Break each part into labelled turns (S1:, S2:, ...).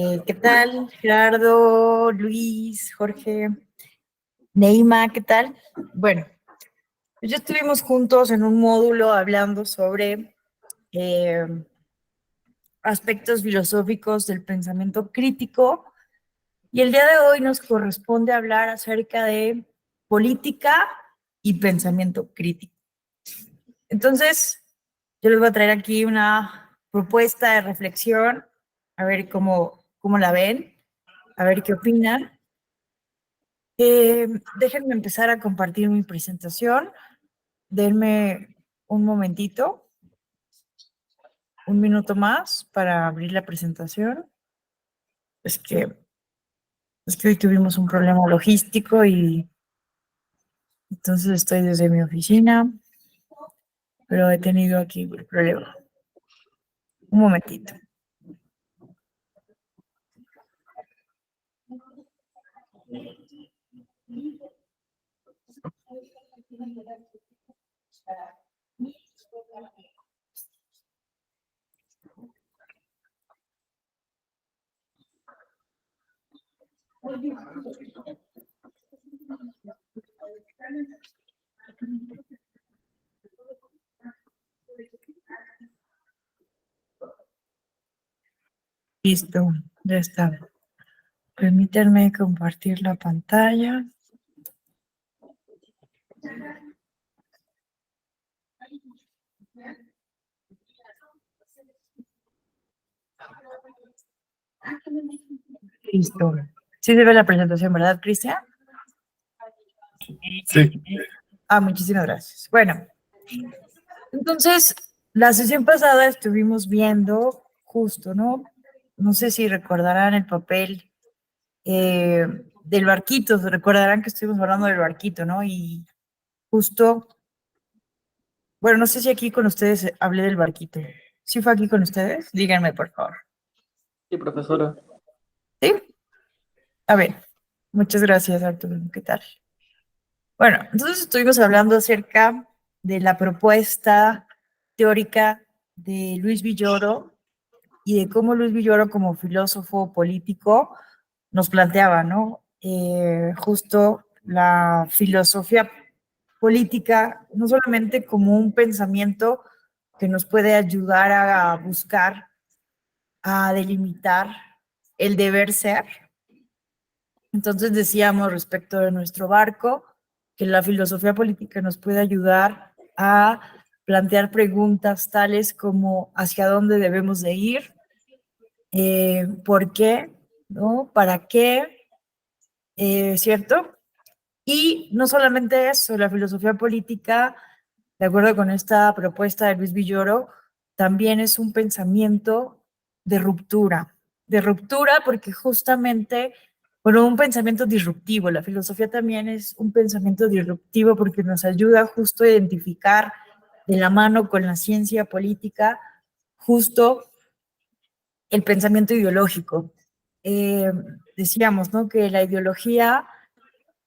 S1: ¿Qué tal, Gerardo, Luis, Jorge, Neima? ¿Qué tal? Bueno, pues ya estuvimos juntos en un módulo hablando sobre eh, aspectos filosóficos del pensamiento crítico y el día de hoy nos corresponde hablar acerca de política y pensamiento crítico. Entonces, yo les voy a traer aquí una propuesta de reflexión, a ver cómo la ven, a ver qué opinan. Déjenme empezar a compartir mi presentación. Denme un momentito, un minuto más para abrir la presentación. Es que, es que hoy tuvimos un problema logístico y entonces estoy desde mi oficina, pero he tenido aquí el problema. Un momentito. Listo, ya está. Permítanme compartir la pantalla. Listo. Sí se ve la presentación, ¿verdad, Cristian?
S2: Sí.
S1: Muchísimas gracias. Bueno, entonces, la sesión pasada estuvimos viendo justo, ¿no? No sé si recordarán el papel del barquito, recordarán que estuvimos hablando del barquito, ¿no? Y justo, bueno, no sé si aquí con ustedes hablé del barquito. ¿Sí fue aquí con ustedes? Díganme, por favor.
S2: Sí, profesora.
S1: ¿Sí? A ver, muchas gracias, Arturo. ¿Qué tal? Bueno, entonces estuvimos hablando acerca de la propuesta teórica de Luis Villoro y de cómo Luis Villoro como filósofo político nos planteaba, ¿no? Justo la filosofía política, no solamente como un pensamiento que nos puede ayudar a buscar, a delimitar el deber ser. Entonces decíamos respecto de nuestro barco, que la filosofía política nos puede ayudar a plantear preguntas tales como hacia dónde debemos de ir, por qué, ¿no? ¿Para qué? ¿Cierto? Y no solamente eso, la filosofía política, de acuerdo con esta propuesta de Luis Villoro, también es un pensamiento de ruptura porque justamente, bueno, un pensamiento disruptivo, la filosofía también es un pensamiento disruptivo porque nos ayuda justo a identificar de la mano con la ciencia política justo el pensamiento ideológico. Decíamos, ¿no? Que la ideología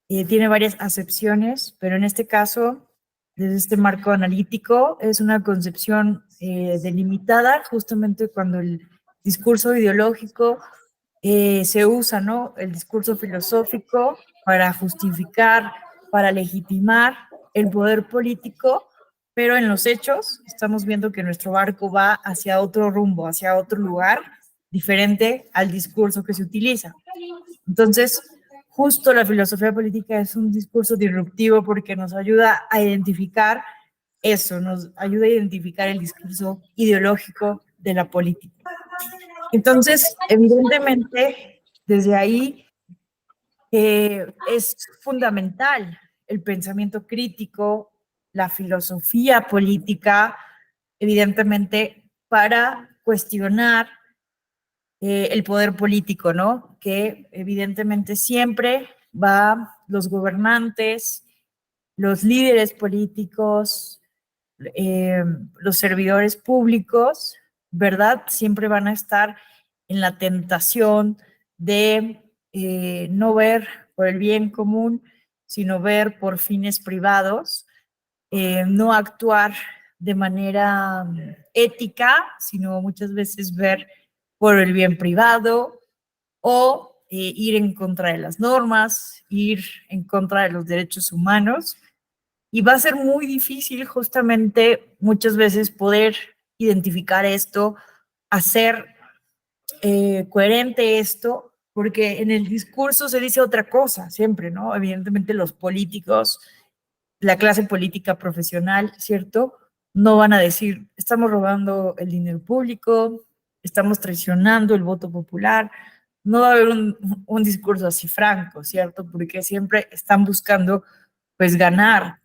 S1: tiene varias acepciones, pero en este caso, desde este marco analítico, es una concepción delimitada justamente cuando el discurso ideológico se usa, ¿no? El discurso filosófico para justificar, para legitimar el poder político, pero en los hechos estamos viendo que nuestro barco va hacia otro rumbo, hacia otro lugar diferente al discurso que se utiliza. Entonces, justo la filosofía política es un discurso disruptivo porque nos ayuda a identificar eso, nos ayuda a identificar el discurso ideológico de la política. Entonces, evidentemente, desde ahí es fundamental el pensamiento crítico, la filosofía política, evidentemente, para cuestionar el poder político, ¿no? Que evidentemente siempre los gobernantes, los líderes políticos, los servidores públicos, ¿verdad? Siempre van a estar en la tentación de no ver por el bien común, sino ver por fines privados, no actuar de manera ética, sino muchas veces ver por el bien privado, o ir en contra de las normas, ir en contra de los derechos humanos. Y va a ser muy difícil justamente muchas veces poder identificar esto, hacer coherente esto, porque en el discurso se dice otra cosa siempre, ¿no? Evidentemente los políticos, la clase política profesional, ¿cierto? No van a decir, estamos robando el dinero público, estamos traicionando el voto popular. No va a haber un discurso así franco, ¿cierto? Porque siempre están buscando, pues, ganar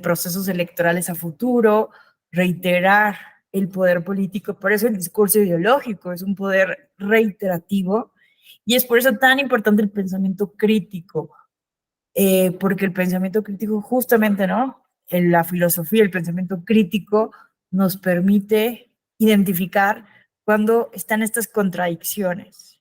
S1: procesos electorales a futuro, reiterar el poder político. Por eso el discurso ideológico es un poder reiterativo y es por eso tan importante el pensamiento crítico, porque el pensamiento crítico justamente, ¿no? En la filosofía, el pensamiento crítico nos permite identificar cuando están estas contradicciones.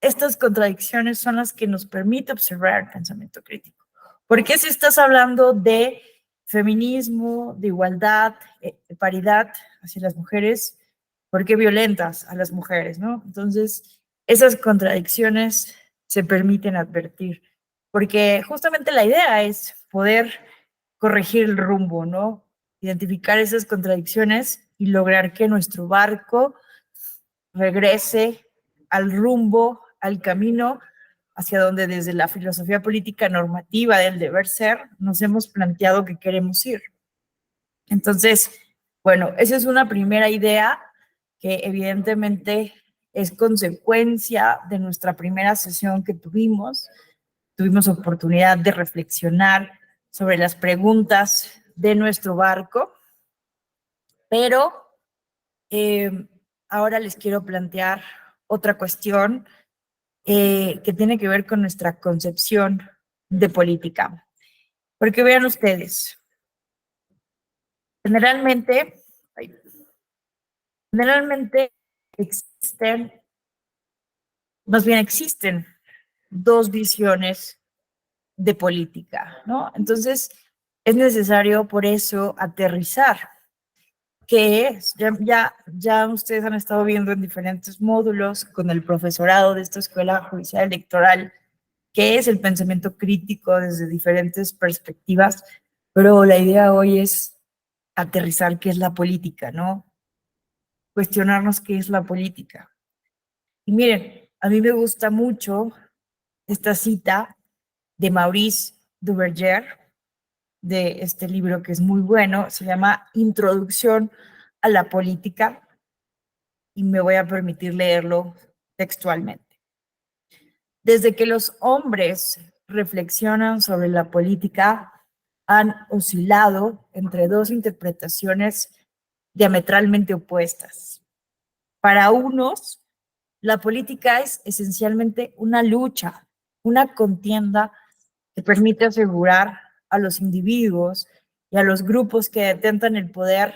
S1: Estas contradicciones son las que nos permite observar el pensamiento crítico. Porque si estás hablando de feminismo, de igualdad, paridad hacia las mujeres, ¿por qué violentas a las mujeres, no? Entonces, esas contradicciones se permiten advertir, porque justamente la idea es poder corregir el rumbo, ¿no? Identificar esas contradicciones y lograr que nuestro barco regrese al rumbo, al camino hacia donde desde la filosofía política normativa del deber ser nos hemos planteado que queremos ir. Entonces, bueno, esa es una primera idea que evidentemente es consecuencia de nuestra primera sesión que tuvimos. Tuvimos oportunidad de reflexionar sobre las preguntas de nuestro barco, pero ahora les quiero plantear otra cuestión que tiene que ver con nuestra concepción de política. Porque vean ustedes, generalmente, generalmente existen, más bien existen dos visiones de política, ¿no? Entonces, es necesario por eso aterrizar qué es. Ya ustedes han estado viendo en diferentes módulos con el profesorado de esta Escuela Judicial Electoral qué es el pensamiento crítico desde diferentes perspectivas, pero la idea hoy es aterrizar qué es la política, ¿no? Cuestionarnos qué es la política. Y miren, a mí me gusta mucho esta cita de Maurice Duverger, de este libro que es muy bueno, se llama Introducción a la Política, y me voy a permitir leerlo textualmente. Desde que los hombres reflexionan sobre la política, han oscilado entre dos interpretaciones diametralmente opuestas. Para unos, la política es esencialmente una lucha, una contienda que permite asegurar a los individuos y a los grupos que detentan el poder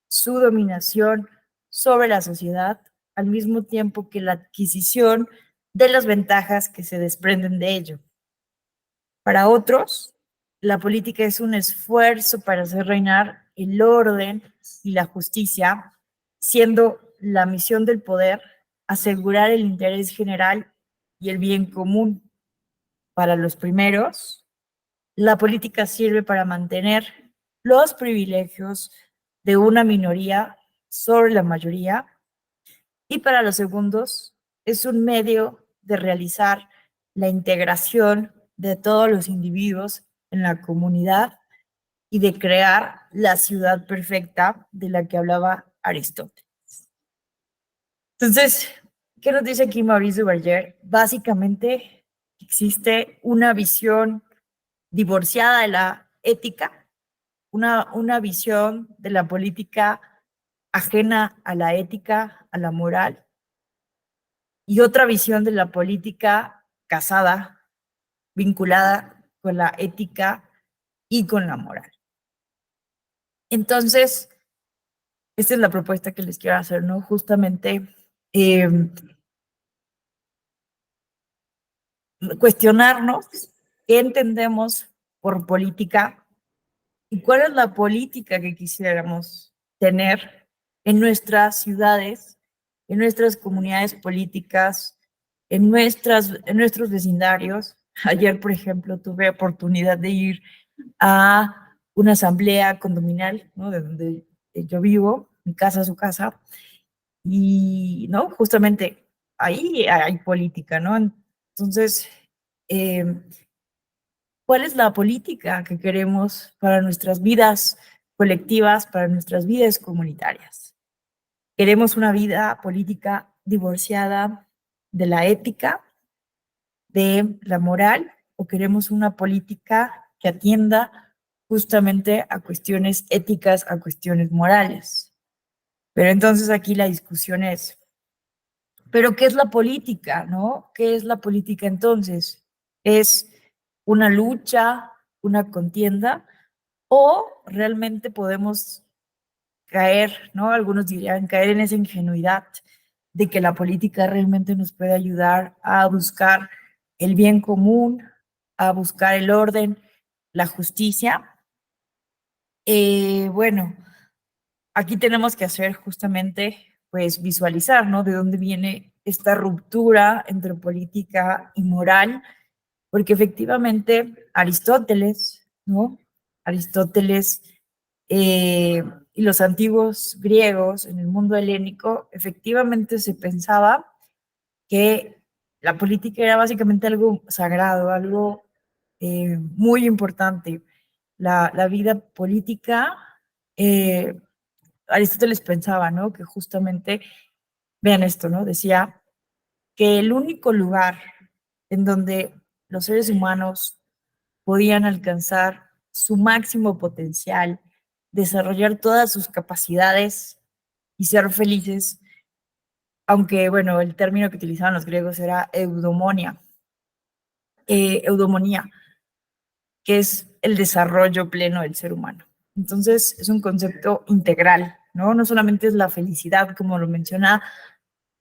S1: su dominación sobre la sociedad, al mismo tiempo que la adquisición de las ventajas que se desprenden de ello. Para otros, la política es un esfuerzo para hacer reinar el orden y la justicia, siendo la misión del poder asegurar el interés general y el bien común. Para los primeros, la política sirve para mantener los privilegios de una minoría sobre la mayoría, y para los segundos es un medio de realizar la integración de todos los individuos en la comunidad y de crear la ciudad perfecta de la que hablaba Aristóteles. Entonces, ¿qué nos dice aquí Maurice Duverger? Básicamente existe una visión divorciada de la ética, una visión de la política ajena a la ética, a la moral, y otra visión de la política casada, vinculada con la ética y con la moral. Entonces, esta es la propuesta que les quiero hacer, ¿no? Justamente eh, cuestionarnos qué entendemos por política y cuál es la política que quisiéramos tener en nuestras ciudades, en nuestras comunidades políticas, en nuestros vecindarios. Ayer, por ejemplo, tuve oportunidad de ir a una asamblea condominal, ¿no? De donde yo vivo, mi casa, su casa, y, ¿no? Justamente ahí hay política, ¿no? Entonces, eh, ¿cuál es la política que queremos para nuestras vidas colectivas, para nuestras vidas comunitarias? ¿Queremos una vida política divorciada de la ética, de la moral, o queremos una política que atienda justamente a cuestiones éticas, a cuestiones morales? Pero entonces aquí la discusión es, ¿pero qué es la política, no? ¿Qué es la política entonces? ¿Es una lucha, una contienda, o realmente podemos caer, ¿no? Algunos dirían caer en esa ingenuidad de que la política realmente nos puede ayudar a buscar el bien común, a buscar el orden, la justicia? Bueno, aquí tenemos que hacer justamente, pues, visualizar, ¿no? De dónde viene esta ruptura entre política y moral, porque efectivamente Aristóteles, ¿no? Aristóteles y los antiguos griegos en el mundo helénico, efectivamente se pensaba que la política era básicamente algo sagrado, algo muy importante. La vida política, eh, Aristóteles pensaba, ¿no? Que justamente, vean esto, ¿no? Decía que el único lugar en donde los seres humanos podían alcanzar su máximo potencial, desarrollar todas sus capacidades y ser felices, aunque, bueno, el término que utilizaban los griegos era eudomonía, que es el desarrollo pleno del ser humano. Entonces, es un concepto integral, ¿no? No solamente es la felicidad, como lo menciona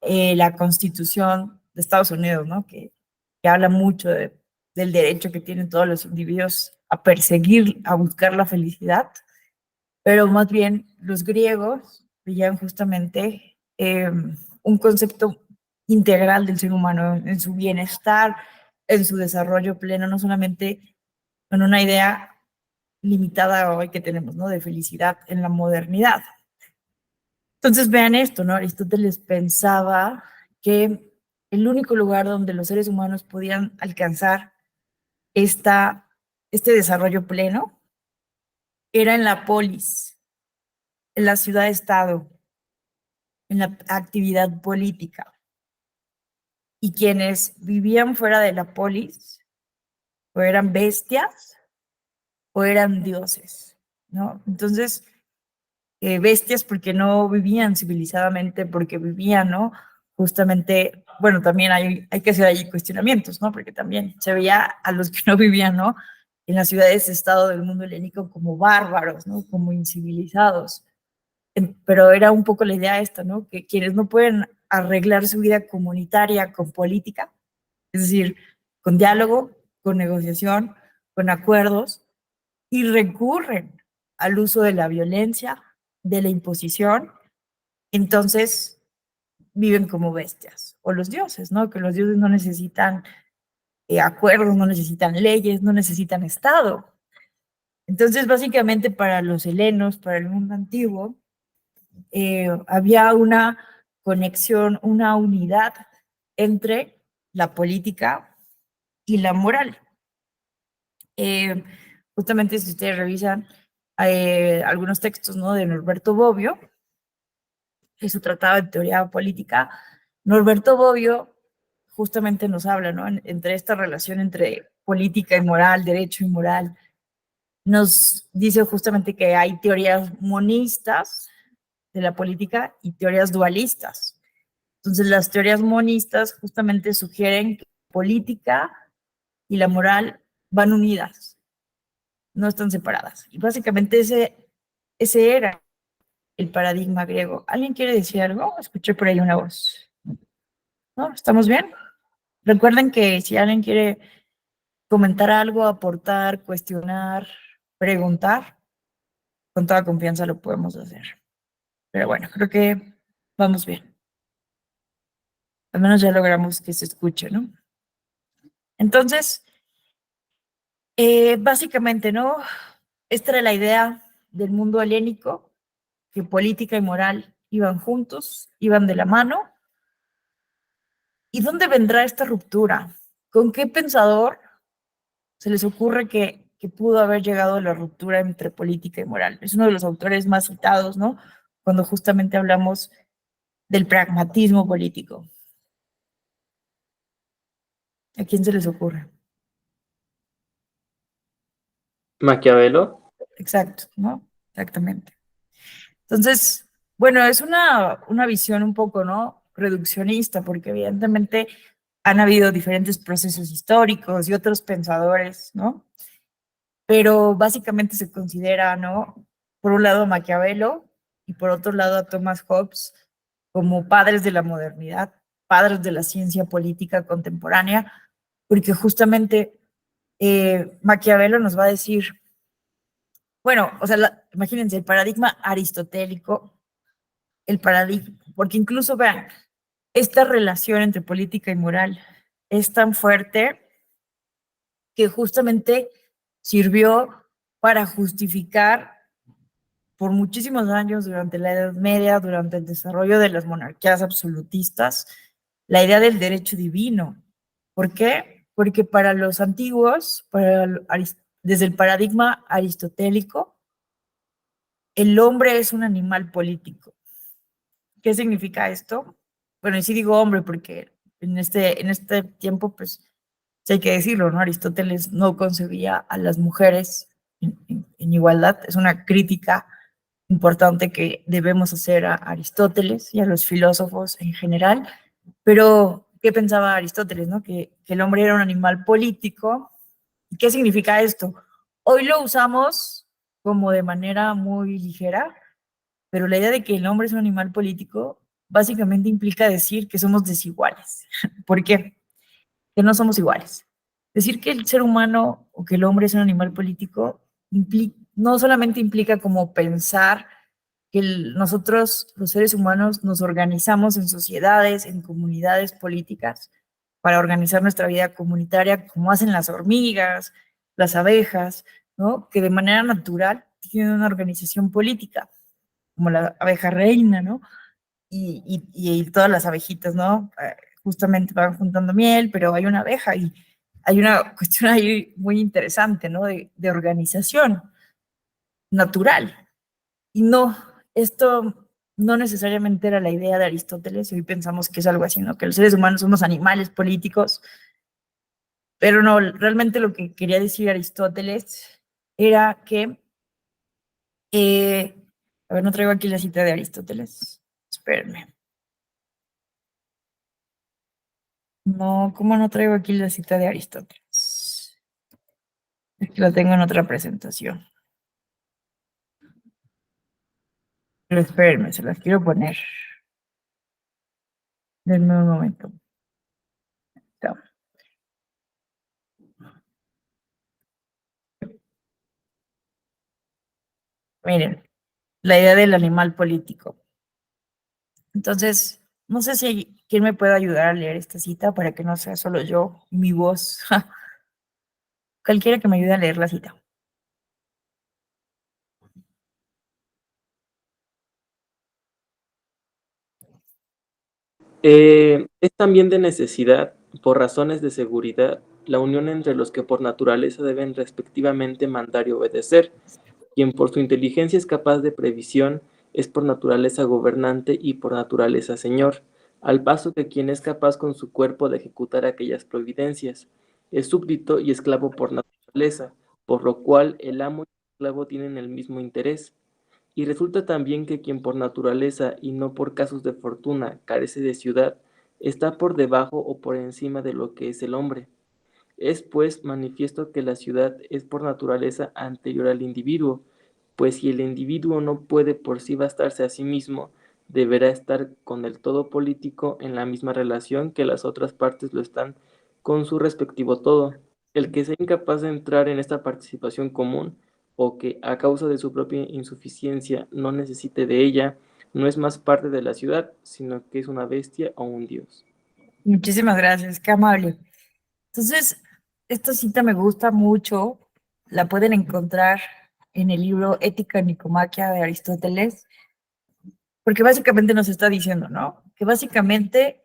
S1: la Constitución de Estados Unidos, ¿no? Que habla mucho del derecho que tienen todos los individuos a perseguir, a buscar la felicidad, pero más bien los griegos veían justamente un concepto integral del ser humano, en su bienestar, en su desarrollo pleno, no solamente en una idea limitada hoy que tenemos, ¿no? De felicidad en la modernidad. Entonces vean esto, ¿no? Aristóteles pensaba que el único lugar donde los seres humanos podían alcanzar esta, este desarrollo pleno era en la polis, en la ciudad-estado, en la actividad política. Y quienes vivían fuera de la polis o eran bestias o eran dioses, ¿no? Entonces, bestias porque no vivían civilizadamente, porque vivían, ¿no? Justamente, bueno, también hay que hacer ahí cuestionamientos, ¿no? Porque también se veía a los que no vivían, ¿no? En las ciudades-estado del mundo helénico como bárbaros, ¿no? Como incivilizados. Pero era un poco la idea esta, ¿no? Que quienes no pueden arreglar su vida comunitaria con política, es decir, con diálogo, con negociación, con acuerdos, y recurren al uso de la violencia, de la imposición, entonces viven como bestias, o los dioses, ¿no? Que los dioses no necesitan acuerdos, no necesitan leyes, no necesitan Estado. Entonces, básicamente para los helenos, para el mundo antiguo, había una conexión, una unidad entre la política y la moral. Eh, Justamente si ustedes revisan algunos textos, ¿no? De Norberto Bobbio, que su tratado de teoría política, Norberto Bobbio justamente nos habla, ¿no? Entre esta relación entre política y moral, derecho y moral, nos dice justamente que hay teorías monistas de la política y teorías dualistas. Entonces, las teorías monistas justamente sugieren que la política y la moral van unidas, no están separadas. Y básicamente ese era el paradigma griego. ¿Alguien quiere decir algo? Escuché por ahí una voz. ¿No? ¿Estamos bien? Recuerden que si alguien quiere comentar algo, aportar, cuestionar, preguntar, con toda confianza lo podemos hacer. Pero bueno, creo que vamos bien. Al menos ya logramos que se escuche, ¿no? Entonces, básicamente, ¿no? Esta era la idea del mundo helénico, que política y moral iban juntos, iban de la mano. ¿Y dónde vendrá esta ruptura? ¿Con qué pensador se les ocurre que pudo haber llegado a la ruptura entre política y moral? Es uno de los autores más citados, ¿no? Cuando justamente hablamos del pragmatismo político. ¿A quién se les ocurre?
S2: Maquiavelo.
S1: Exacto, ¿no? Exactamente. Entonces, bueno, es una visión un poco, ¿no? Reduccionista, porque evidentemente han habido diferentes procesos históricos y otros pensadores, ¿no? Pero básicamente se considera, ¿no? Por un lado a Maquiavelo y por otro lado a Thomas Hobbes como padres de la modernidad, padres de la ciencia política contemporánea, porque justamente Maquiavelo nos va a decir, bueno, o sea, imagínense, el paradigma aristotélico, el paradigma, porque incluso vean, esta relación entre política y moral es tan fuerte que justamente sirvió para justificar por muchísimos años durante la Edad Media, durante el desarrollo de las monarquías absolutistas, la idea del derecho divino. ¿Por qué? Porque para los antiguos, desde el paradigma aristotélico, el hombre es un animal político. ¿Qué significa esto? Bueno, y sí digo hombre porque en este tiempo, pues, sí hay que decirlo, ¿no? Aristóteles no concebía a las mujeres en igualdad. Es una crítica importante que debemos hacer a Aristóteles y a los filósofos en general. Pero, ¿qué pensaba Aristóteles, no? Que el hombre era un animal político. ¿Qué significa esto? Hoy lo usamos como de manera muy ligera, pero la idea de que el hombre es un animal político básicamente implica decir que somos desiguales. ¿Por qué? Que no somos iguales. Decir que el ser humano o que el hombre es un animal político no solamente implica como pensar que nosotros, los seres humanos, nos organizamos en sociedades, en comunidades políticas para organizar nuestra vida comunitaria, como hacen las hormigas, las abejas, ¿no? Que de manera natural tienen una organización política, como la abeja reina, ¿no? Y todas las abejitas, ¿no? Justamente van juntando miel, pero hay una abeja y hay una cuestión ahí muy interesante, ¿no? De organización natural. Y no, esto no necesariamente era la idea de Aristóteles, y hoy pensamos que es algo así, ¿no? Que los seres humanos somos animales políticos, pero no, realmente lo que quería decir Aristóteles era que, a ver, no traigo aquí la cita de Aristóteles, espérenme. No, ¿cómo no traigo aquí la cita de Aristóteles? Es que la tengo en otra presentación. Pero espérenme, se las quiero poner. Denme un momento. Está. Miren, la idea del animal político. Entonces, no sé si quién me puede ayudar a leer esta cita para que no sea solo yo y mi voz. Cualquiera que me ayude a leer la cita.
S2: Es también de necesidad, por razones de seguridad, la unión entre los que por naturaleza deben respectivamente mandar y obedecer. Quien por su inteligencia es capaz de previsión, es por naturaleza gobernante y por naturaleza señor, al paso que quien es capaz con su cuerpo de ejecutar aquellas providencias, es súbdito y esclavo por naturaleza, por lo cual el amo y el esclavo tienen el mismo interés. Y resulta también que quien por naturaleza y no por casos de fortuna carece de ciudad, está por debajo o por encima de lo que es el hombre. Es pues manifiesto que la ciudad es por naturaleza anterior al individuo, pues si el individuo no puede por sí bastarse a sí mismo, deberá estar con el todo político en la misma relación que las otras partes lo están con su respectivo todo. El que sea incapaz de entrar en esta participación común, o que a causa de su propia insuficiencia no necesite de ella, no es más parte de la ciudad, sino que es una bestia o un dios.
S1: Muchísimas gracias, qué amable. Entonces, esta cita me gusta mucho, la pueden encontrar en el libro Ética Nicomaquia de Aristóteles, porque básicamente nos está diciendo, ¿no? Que básicamente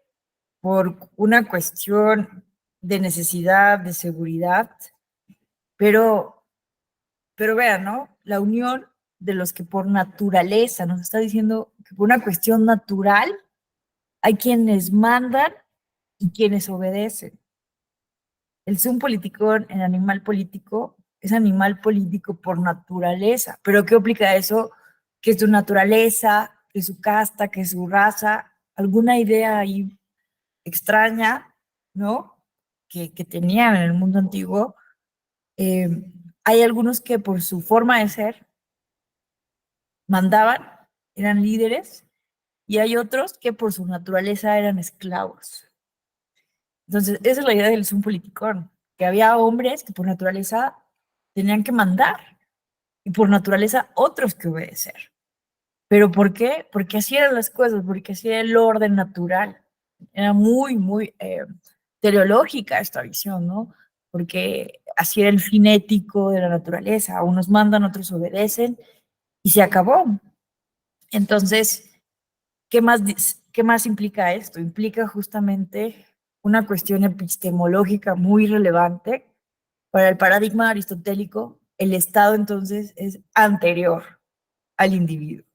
S1: por una cuestión de necesidad, de seguridad, pero, pero vean, ¿no? La unión de los que por naturaleza, nos está diciendo que por una cuestión natural hay quienes mandan y quienes obedecen. El ser un politicón, el animal político, es animal político por naturaleza. Pero ¿qué implica eso? Que su naturaleza, que su casta, que su raza, alguna idea ahí extraña, ¿no? Que tenían en el mundo antiguo. Eh, Hay algunos que por su forma de ser mandaban, eran líderes, y hay otros que por su naturaleza eran esclavos. Entonces, esa es la idea del un politicón, que había hombres que por naturaleza tenían que mandar y por naturaleza otros que obedecer. ¿Pero por qué? Porque así eran las cosas, porque así era el orden natural. Era muy, muy teleológica esta visión, ¿no? Porque así era el fin ético de la naturaleza. Unos mandan, otros obedecen y se acabó. Entonces, qué más implica esto? Implica justamente una cuestión epistemológica muy relevante. Para el paradigma aristotélico, el Estado entonces es anterior al individuo.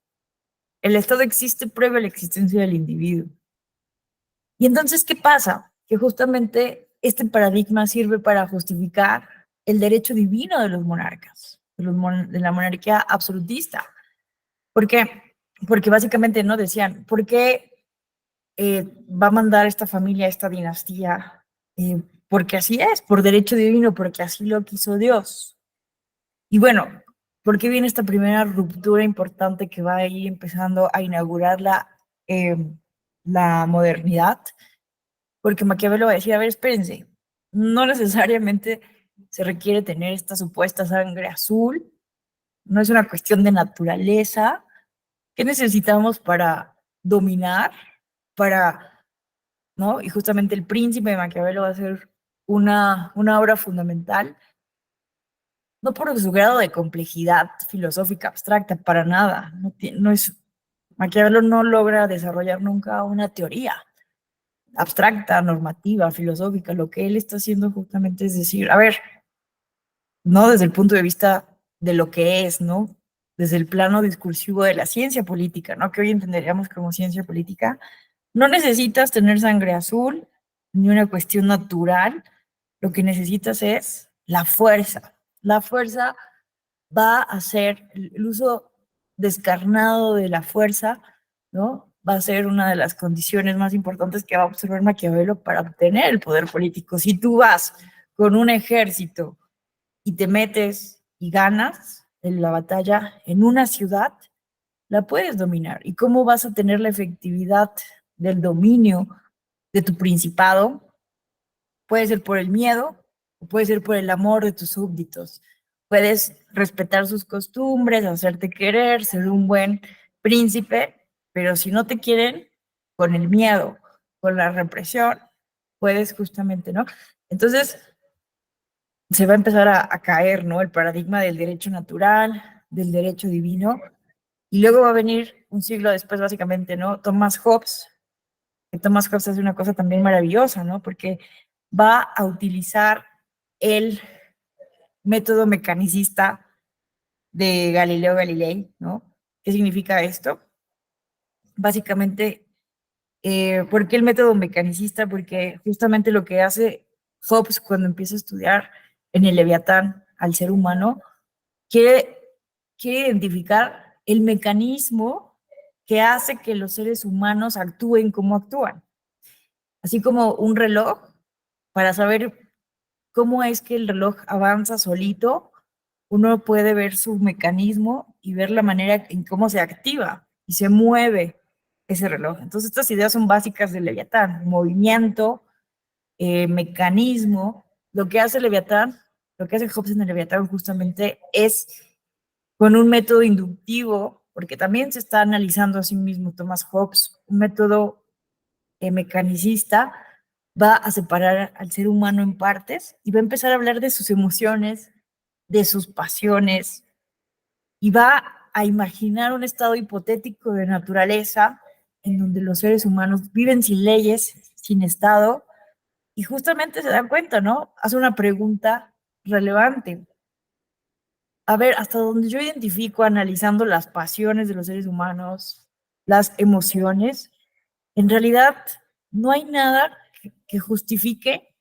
S1: El Estado existe previo a la existencia del individuo. Y entonces, ¿qué pasa? Que justamente este paradigma sirve para justificar el derecho divino de los monarcas, de la monarquía absolutista. ¿Por qué? Porque básicamente no decían, ¿por qué va a mandar esta familia, esta dinastía? Porque así es, por derecho divino, porque así lo quiso Dios. Y bueno, ¿por qué viene esta primera ruptura importante que va a ir empezando a inaugurar la modernidad? Porque Maquiavelo va a decir, a ver, espérense, no necesariamente se requiere tener esta supuesta sangre azul, no es una cuestión de naturaleza. ¿Qué necesitamos para dominar? Para, ¿no? Y justamente el príncipe de Maquiavelo va a ser una obra fundamental, no por su grado de complejidad filosófica abstracta, para nada. No es, Maquiavelo no logra desarrollar nunca una teoría abstracta, normativa, filosófica. Lo que él está haciendo justamente es decir, a ver, no desde el punto de vista de lo que es, ¿no? Desde el plano discursivo de la ciencia política, ¿no? Que hoy entenderíamos como ciencia política. No necesitas tener sangre azul ni una cuestión natural. Lo que necesitas es la fuerza. La fuerza va a ser el uso descarnado de la fuerza, ¿no? Va a ser una de las condiciones más importantes que va a observar Maquiavelo para obtener el poder político. Si tú vas con un ejército y te metes y ganas en la batalla en una ciudad, la puedes dominar. ¿Y cómo vas a tener la efectividad del dominio de tu principado? Puede ser por el miedo o puede ser por el amor de tus súbditos. Puedes respetar sus costumbres, hacerte querer, ser un buen príncipe, pero si no te quieren, con el miedo, con la represión, puedes justamente, ¿no? Entonces se va a empezar a caer, ¿no? El paradigma del derecho natural, del derecho divino, y luego va a venir un siglo después, básicamente, ¿no? Thomas Hobbes, que Thomas Hobbes hace una cosa también maravillosa, ¿no? Porque va a utilizar el método mecanicista de Galileo Galilei, ¿no? ¿Qué significa esto? Básicamente, ¿por qué el método mecanicista? Porque justamente lo que hace Hobbes cuando empieza a estudiar en el Leviatán al ser humano, quiere, quiere identificar el mecanismo que hace que los seres humanos actúen como actúan. Así como un reloj, para saber cómo es que el reloj avanza solito, uno puede ver su mecanismo y ver la manera en cómo se activa y se mueve ese reloj. Entonces, estas ideas son básicas del Leviatán: movimiento, mecanismo. Lo que hace Leviatán, lo que hace Hobbes en el Leviatán justamente es con un método inductivo, porque también se está analizando a sí mismo Thomas Hobbes, un método mecanicista, va a separar al ser humano en partes y va a empezar a hablar de sus emociones, de sus pasiones, y va a imaginar un estado hipotético de naturaleza en donde los seres humanos viven sin leyes, sin estado, y justamente se dan cuenta, ¿no? Hace una pregunta relevante. A ver, hasta donde yo identifico analizando las pasiones de los seres humanos, las emociones, en realidad no hay nada que justifique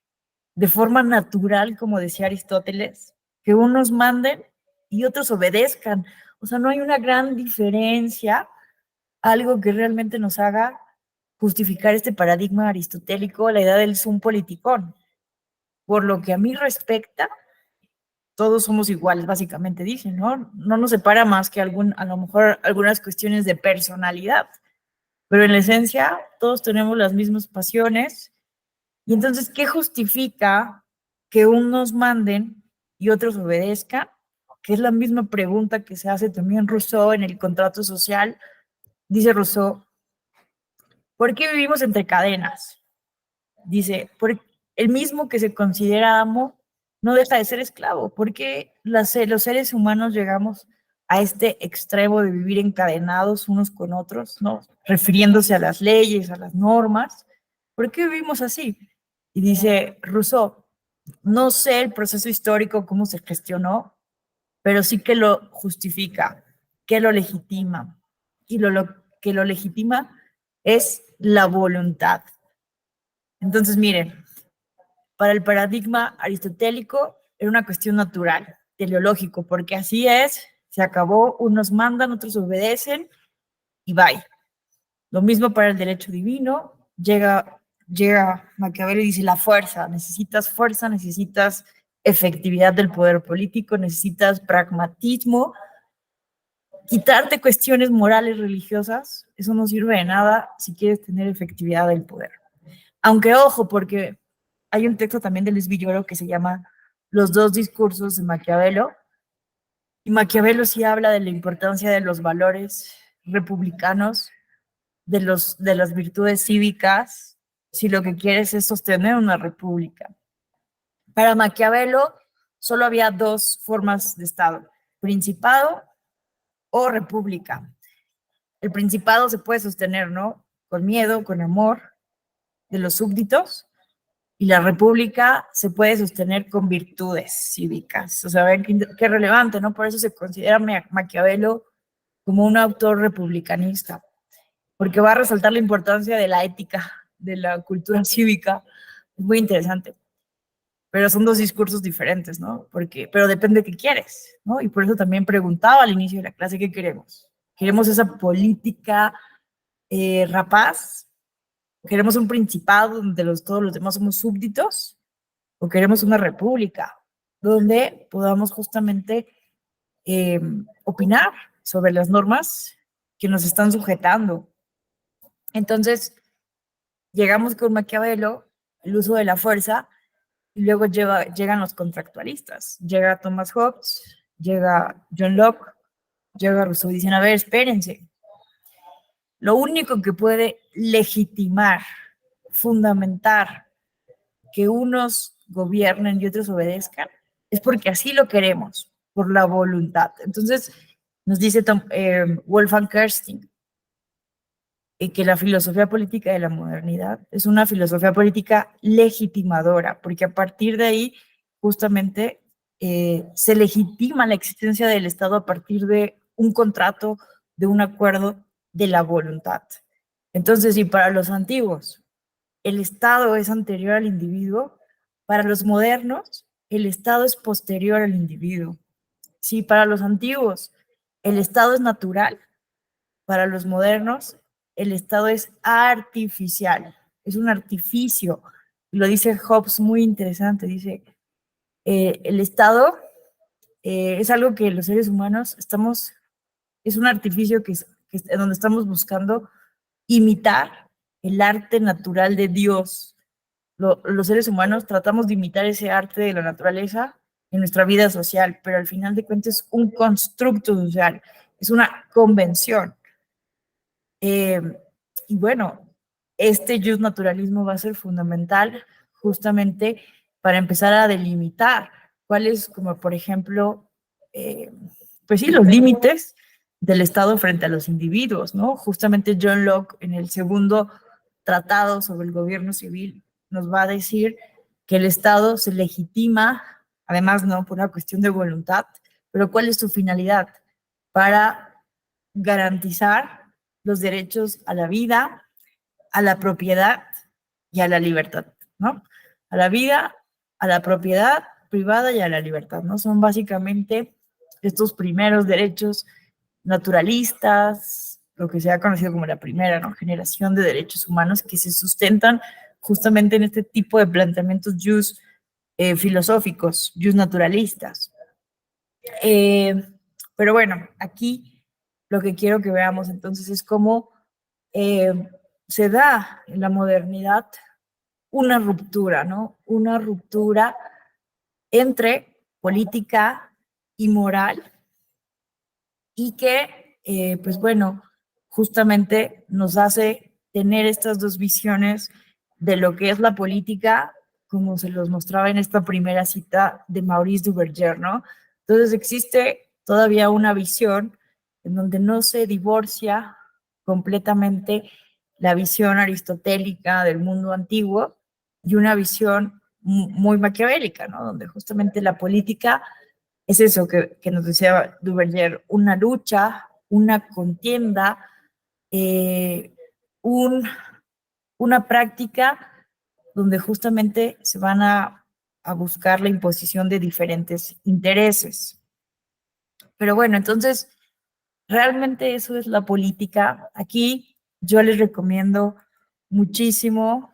S1: de forma natural, como decía Aristóteles, que unos manden y otros obedezcan. O sea, no hay una gran diferencia, algo que realmente nos haga justificar este paradigma aristotélico, la idea del sum politicón. Por lo que a mí respecta, todos somos iguales, básicamente dicen, ¿no? No nos separa más que a lo mejor algunas cuestiones de personalidad, pero en la esencia todos tenemos las mismas pasiones. Y entonces, ¿qué justifica que unos manden y otros obedezcan? Que es la misma pregunta que se hace también Rousseau en el contrato social. Dice Rousseau, ¿por qué vivimos entre cadenas? Dice, por el mismo que se considera amo no deja de ser esclavo. ¿Por qué los seres humanos llegamos a este extremo de vivir encadenados unos con otros, ¿no? Refiriéndose a las leyes, a las normas. ¿Por qué vivimos así? Y dice Rousseau, no sé el proceso histórico, cómo se gestionó, pero sí que lo justifica, que lo legitima. Y lo que lo legitima es la voluntad. Entonces, miren, para el paradigma aristotélico era una cuestión natural, teleológico, porque así es, se acabó, unos mandan, otros obedecen y bye. Lo mismo para el derecho divino, llega Maquiavelo y dice la fuerza, necesitas efectividad del poder político, necesitas pragmatismo, quitarte cuestiones morales, religiosas, eso no sirve de nada si quieres tener efectividad del poder. Aunque ojo, porque hay un texto también de Luis Villoro que se llama Los dos discursos de Maquiavelo, y Maquiavelo sí habla de la importancia de los valores republicanos, de las virtudes cívicas, si lo que quieres es sostener una república. Para Maquiavelo solo había dos formas de Estado, principado o república. El principado se puede sostener, ¿no? Con miedo, con amor de los súbditos, y la república se puede sostener con virtudes cívicas. O sea, ven qué relevante, ¿no? Por eso se considera Maquiavelo como un autor republicanista, porque va a resaltar la importancia de la ética, de la cultura cívica. Es muy interesante. Pero son dos discursos diferentes, ¿no? Pero depende de qué quieres, ¿no? Y por eso también preguntaba al inicio de la clase, ¿qué queremos? ¿Queremos esa política rapaz? ¿Queremos un principado donde todos los demás somos súbditos? ¿O queremos una república donde podamos justamente eh, opinar sobre las normas que nos están sujetando? Entonces, llegamos con Maquiavelo, el uso de la fuerza, y luego llegan los contractualistas. Llega Thomas Hobbes, llega John Locke, llega Rousseau, y dicen, a ver, espérense. Lo único que puede legitimar, fundamentar que unos gobiernen y otros obedezcan, es porque así lo queremos, por la voluntad. Entonces, nos dice Wolfgang Kersting, que la filosofía política de la modernidad es una filosofía política legitimadora, porque a partir de ahí justamente se legitima la existencia del Estado a partir de un contrato, de un acuerdo de la voluntad. Entonces, si para los antiguos el Estado es anterior al individuo, para los modernos el Estado es posterior al individuo. Si para los antiguos el Estado es natural, para los modernos el Estado es artificial, es un artificio. Lo dice Hobbes muy interesante, dice, el Estado es algo que los seres humanos es un artificio donde estamos buscando imitar el arte natural de Dios. Los seres humanos tratamos de imitar ese arte de la naturaleza en nuestra vida social, pero al final de cuentas es un constructo social, es una convención. Y bueno, este justnaturalismo va a ser fundamental justamente para empezar a delimitar cuáles, como por ejemplo, pues sí, los límites del Estado frente a los individuos, ¿no? Justamente John Locke en el segundo tratado sobre el gobierno civil nos va a decir que el Estado se legitima, además, no por una cuestión de voluntad, pero ¿cuál es su finalidad? Para garantizar los derechos a la vida, a la propiedad y a la libertad, ¿no? A la vida, a la propiedad privada y a la libertad, ¿no? Son básicamente estos primeros derechos naturalistas, lo que se ha conocido como la primera, ¿no?, generación de derechos humanos que se sustentan justamente en este tipo de planteamientos filosóficos, naturalistas. Pero bueno, aquí lo que quiero que veamos entonces es cómo se da en la modernidad una ruptura, ¿no? Una ruptura entre política y moral y que, pues bueno, justamente nos hace tener estas dos visiones de lo que es la política, como se los mostraba en esta primera cita de Maurice Duverger, ¿no? Entonces existe todavía una visión en donde no se divorcia completamente la visión aristotélica del mundo antiguo y una visión muy maquiavélica, ¿no? Donde justamente la política es eso que nos decía Duverger, una lucha, una contienda, eh, un, una práctica donde justamente se van a buscar la imposición de diferentes intereses. Pero bueno, entonces, realmente eso es la política. Aquí yo les recomiendo muchísimo.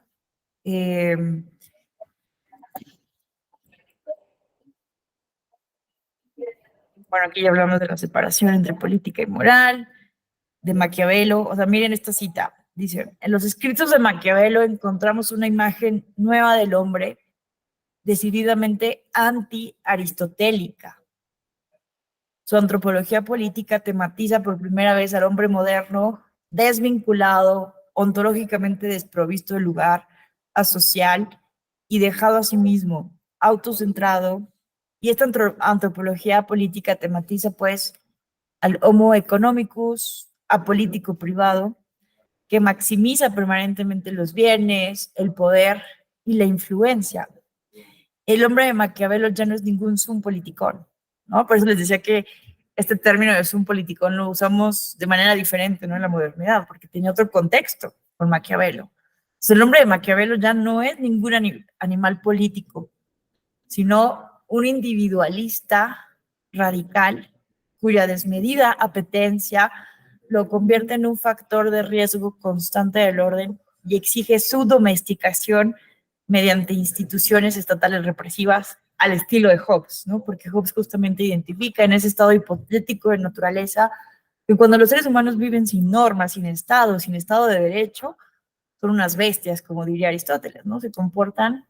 S1: Bueno, aquí ya hablamos de la separación entre política y moral, de Maquiavelo. O sea, miren esta cita. Dice, en los escritos de Maquiavelo encontramos una imagen nueva del hombre, decididamente anti-aristotélica. Su antropología política tematiza por primera vez al hombre moderno, desvinculado, ontológicamente desprovisto de lugar asocial y dejado a sí mismo, autocentrado. Y esta antropología política tematiza, pues, al homo economicus, apolítico privado, que maximiza permanentemente los bienes, el poder y la influencia. El hombre de Maquiavelo ya no es ningún zoom politicón, ¿no? Por eso les decía que este término de zoom politicón lo usamos de manera diferente, ¿no?, en la modernidad, porque tenía otro contexto con Maquiavelo. Entonces, el hombre de Maquiavelo ya no es ningún animal político, sino un individualista radical cuya desmedida apetencia lo convierte en un factor de riesgo constante del orden y exige su domesticación mediante instituciones estatales represivas al estilo de Hobbes, ¿no? Porque Hobbes justamente identifica en ese estado hipotético de naturaleza que cuando los seres humanos viven sin normas, sin estado de derecho, son unas bestias, como diría Aristóteles, ¿no? Se comportan,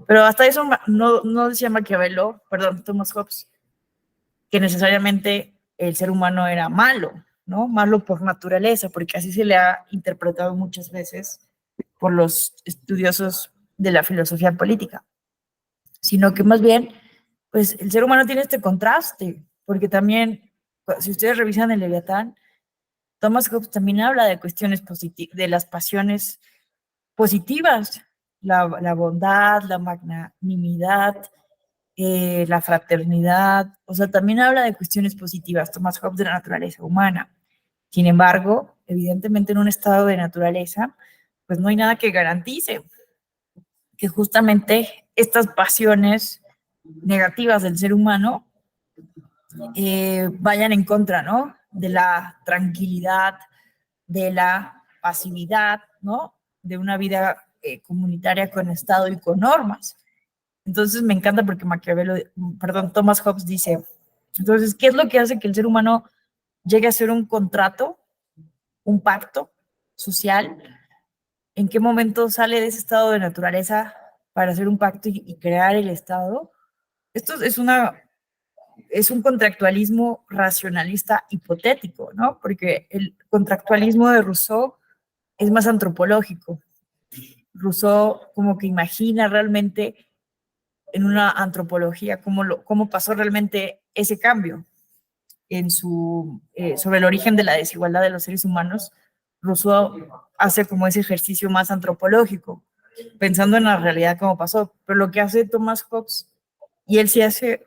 S1: pero hasta eso no decía Maquiavelo, perdón, Thomas Hobbes, que necesariamente el ser humano era malo, ¿no? Malo por naturaleza, porque así se le ha interpretado muchas veces por los estudiosos de la filosofía política, sino que más bien, pues el ser humano tiene este contraste, porque también, si ustedes revisan el Leviatán, Thomas Hobbes también habla de cuestiones positivas, de las pasiones positivas, la bondad, la magnanimidad, la fraternidad, o sea, también habla de cuestiones positivas, Thomas Hobbes, de la naturaleza humana. Sin embargo, evidentemente en un estado de naturaleza, pues no hay nada que garantice que justamente estas pasiones negativas del ser humano vayan en contra, ¿no?, de la tranquilidad, de la pasividad, ¿no?, de una vida comunitaria con Estado y con normas. Entonces me encanta porque Thomas Hobbes dice, entonces, ¿qué es lo que hace que el ser humano llegue a ser un contrato, un pacto social? ¿En qué momento sale de ese estado de naturaleza para hacer un pacto y crear el Estado? Esto es un contractualismo racionalista hipotético, ¿no? Porque el contractualismo de Rousseau es más antropológico. Rousseau como que imagina realmente en una antropología cómo pasó realmente ese cambio sobre el origen de la desigualdad de los seres humanos. Rousseau hace como ese ejercicio más antropológico, pensando en la realidad cómo pasó. Pero lo que hace Thomas Hobbes, y él sí hace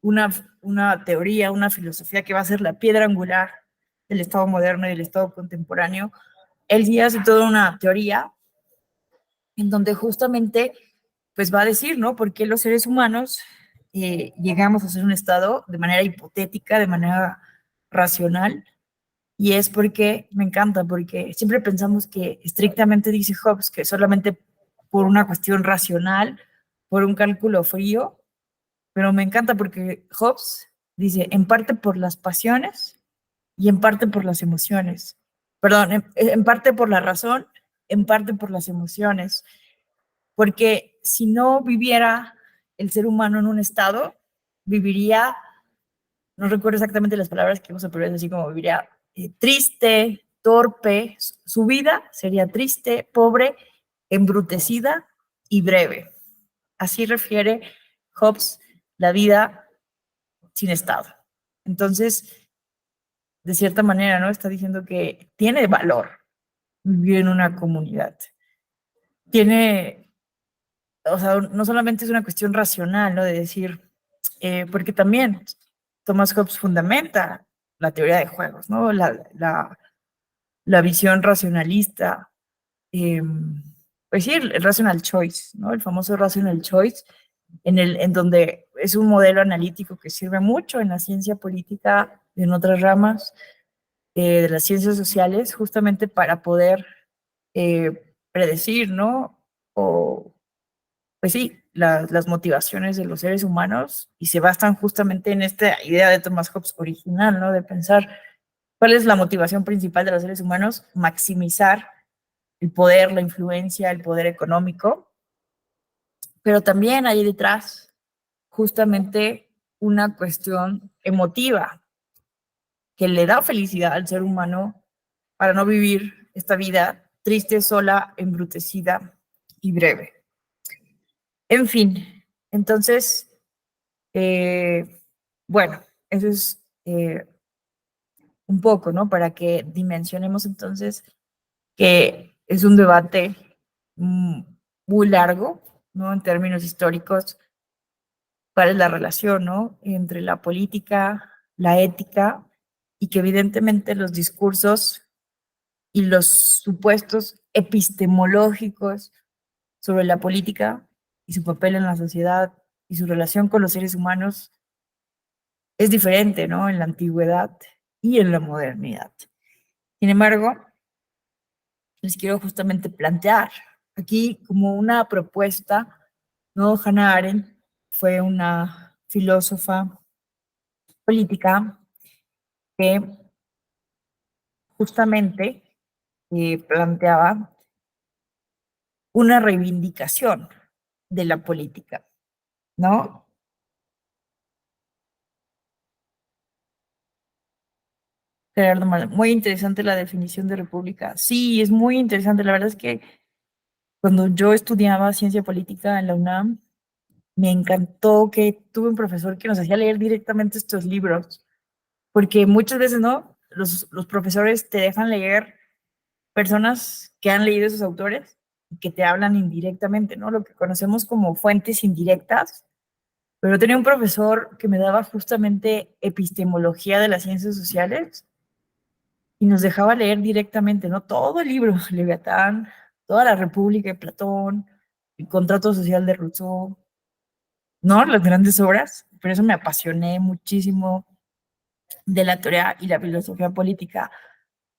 S1: una, una teoría, una filosofía que va a ser la piedra angular del Estado moderno y del Estado contemporáneo. Él sí hace toda una teoría en donde justamente pues va a decir, ¿no? ¿Por qué los seres humanos llegamos a ser un estado de manera hipotética, de manera racional? Y es porque, me encanta, porque siempre pensamos que estrictamente dice Hobbes que solamente por una cuestión racional, por un cálculo frío, pero me encanta porque Hobbes dice en parte por las pasiones y en parte por las emociones. Perdón, en parte por la razón, en parte por las emociones. Porque si no viviera el ser humano en un estado, viviría, no recuerdo exactamente las palabras que uso, pero es así como viviría triste, torpe, su vida sería triste, pobre, embrutecida y breve. Así refiere Hobbes la vida sin estado. Entonces, de cierta manera, ¿no? Está diciendo que tiene valor vivir en una comunidad. Tiene, o sea, no solamente es una cuestión racional, ¿no? De decir, porque también Thomas Hobbes fundamenta la teoría de juegos, ¿no? La visión racionalista, eh, pues sí, el rational choice, ¿no? El famoso rational choice, en donde es un modelo analítico que sirve mucho en la ciencia política, en otras ramas de las ciencias sociales, justamente para poder predecir, ¿no? O pues sí, las motivaciones de los seres humanos y se basan justamente en esta idea de Thomas Hobbes original, ¿no? De pensar cuál es la motivación principal de los seres humanos, maximizar el poder, la influencia, el poder económico, pero también hay detrás justamente una cuestión emotiva que le da felicidad al ser humano para no vivir esta vida triste, sola, embrutecida y breve. En fin, entonces, bueno, eso es un poco, ¿no? Para que dimensionemos entonces que es un debate mm, muy largo, ¿no? En términos históricos, cuál es la relación, ¿no? Entre la política, la ética, y que evidentemente los discursos y los supuestos epistemológicos sobre la política y su papel en la sociedad y su relación con los seres humanos es diferente, ¿no? En la antigüedad y en la modernidad. Sin embargo, les quiero justamente plantear aquí como una propuesta, ¿no? Hannah Arendt fue una filósofa política que justamente planteaba una reivindicación de la política, ¿no? Gerardo Marx, muy interesante la definición de república. Sí, es muy interesante. La verdad es que cuando yo estudiaba ciencia política en la UNAM, me encantó que tuve un profesor que nos hacía leer directamente estos libros, porque muchas veces, ¿no? Los profesores te dejan leer personas que han leído esos autores y que te hablan indirectamente, ¿no? Lo que conocemos como fuentes indirectas. Pero tenía un profesor que me daba justamente epistemología de las ciencias sociales y nos dejaba leer directamente, ¿no? Todo el libro, Leviatán, toda la República de Platón, el contrato social de Rousseau, ¿no? Las grandes obras. Por eso me apasioné muchísimo de la teoría y la filosofía política,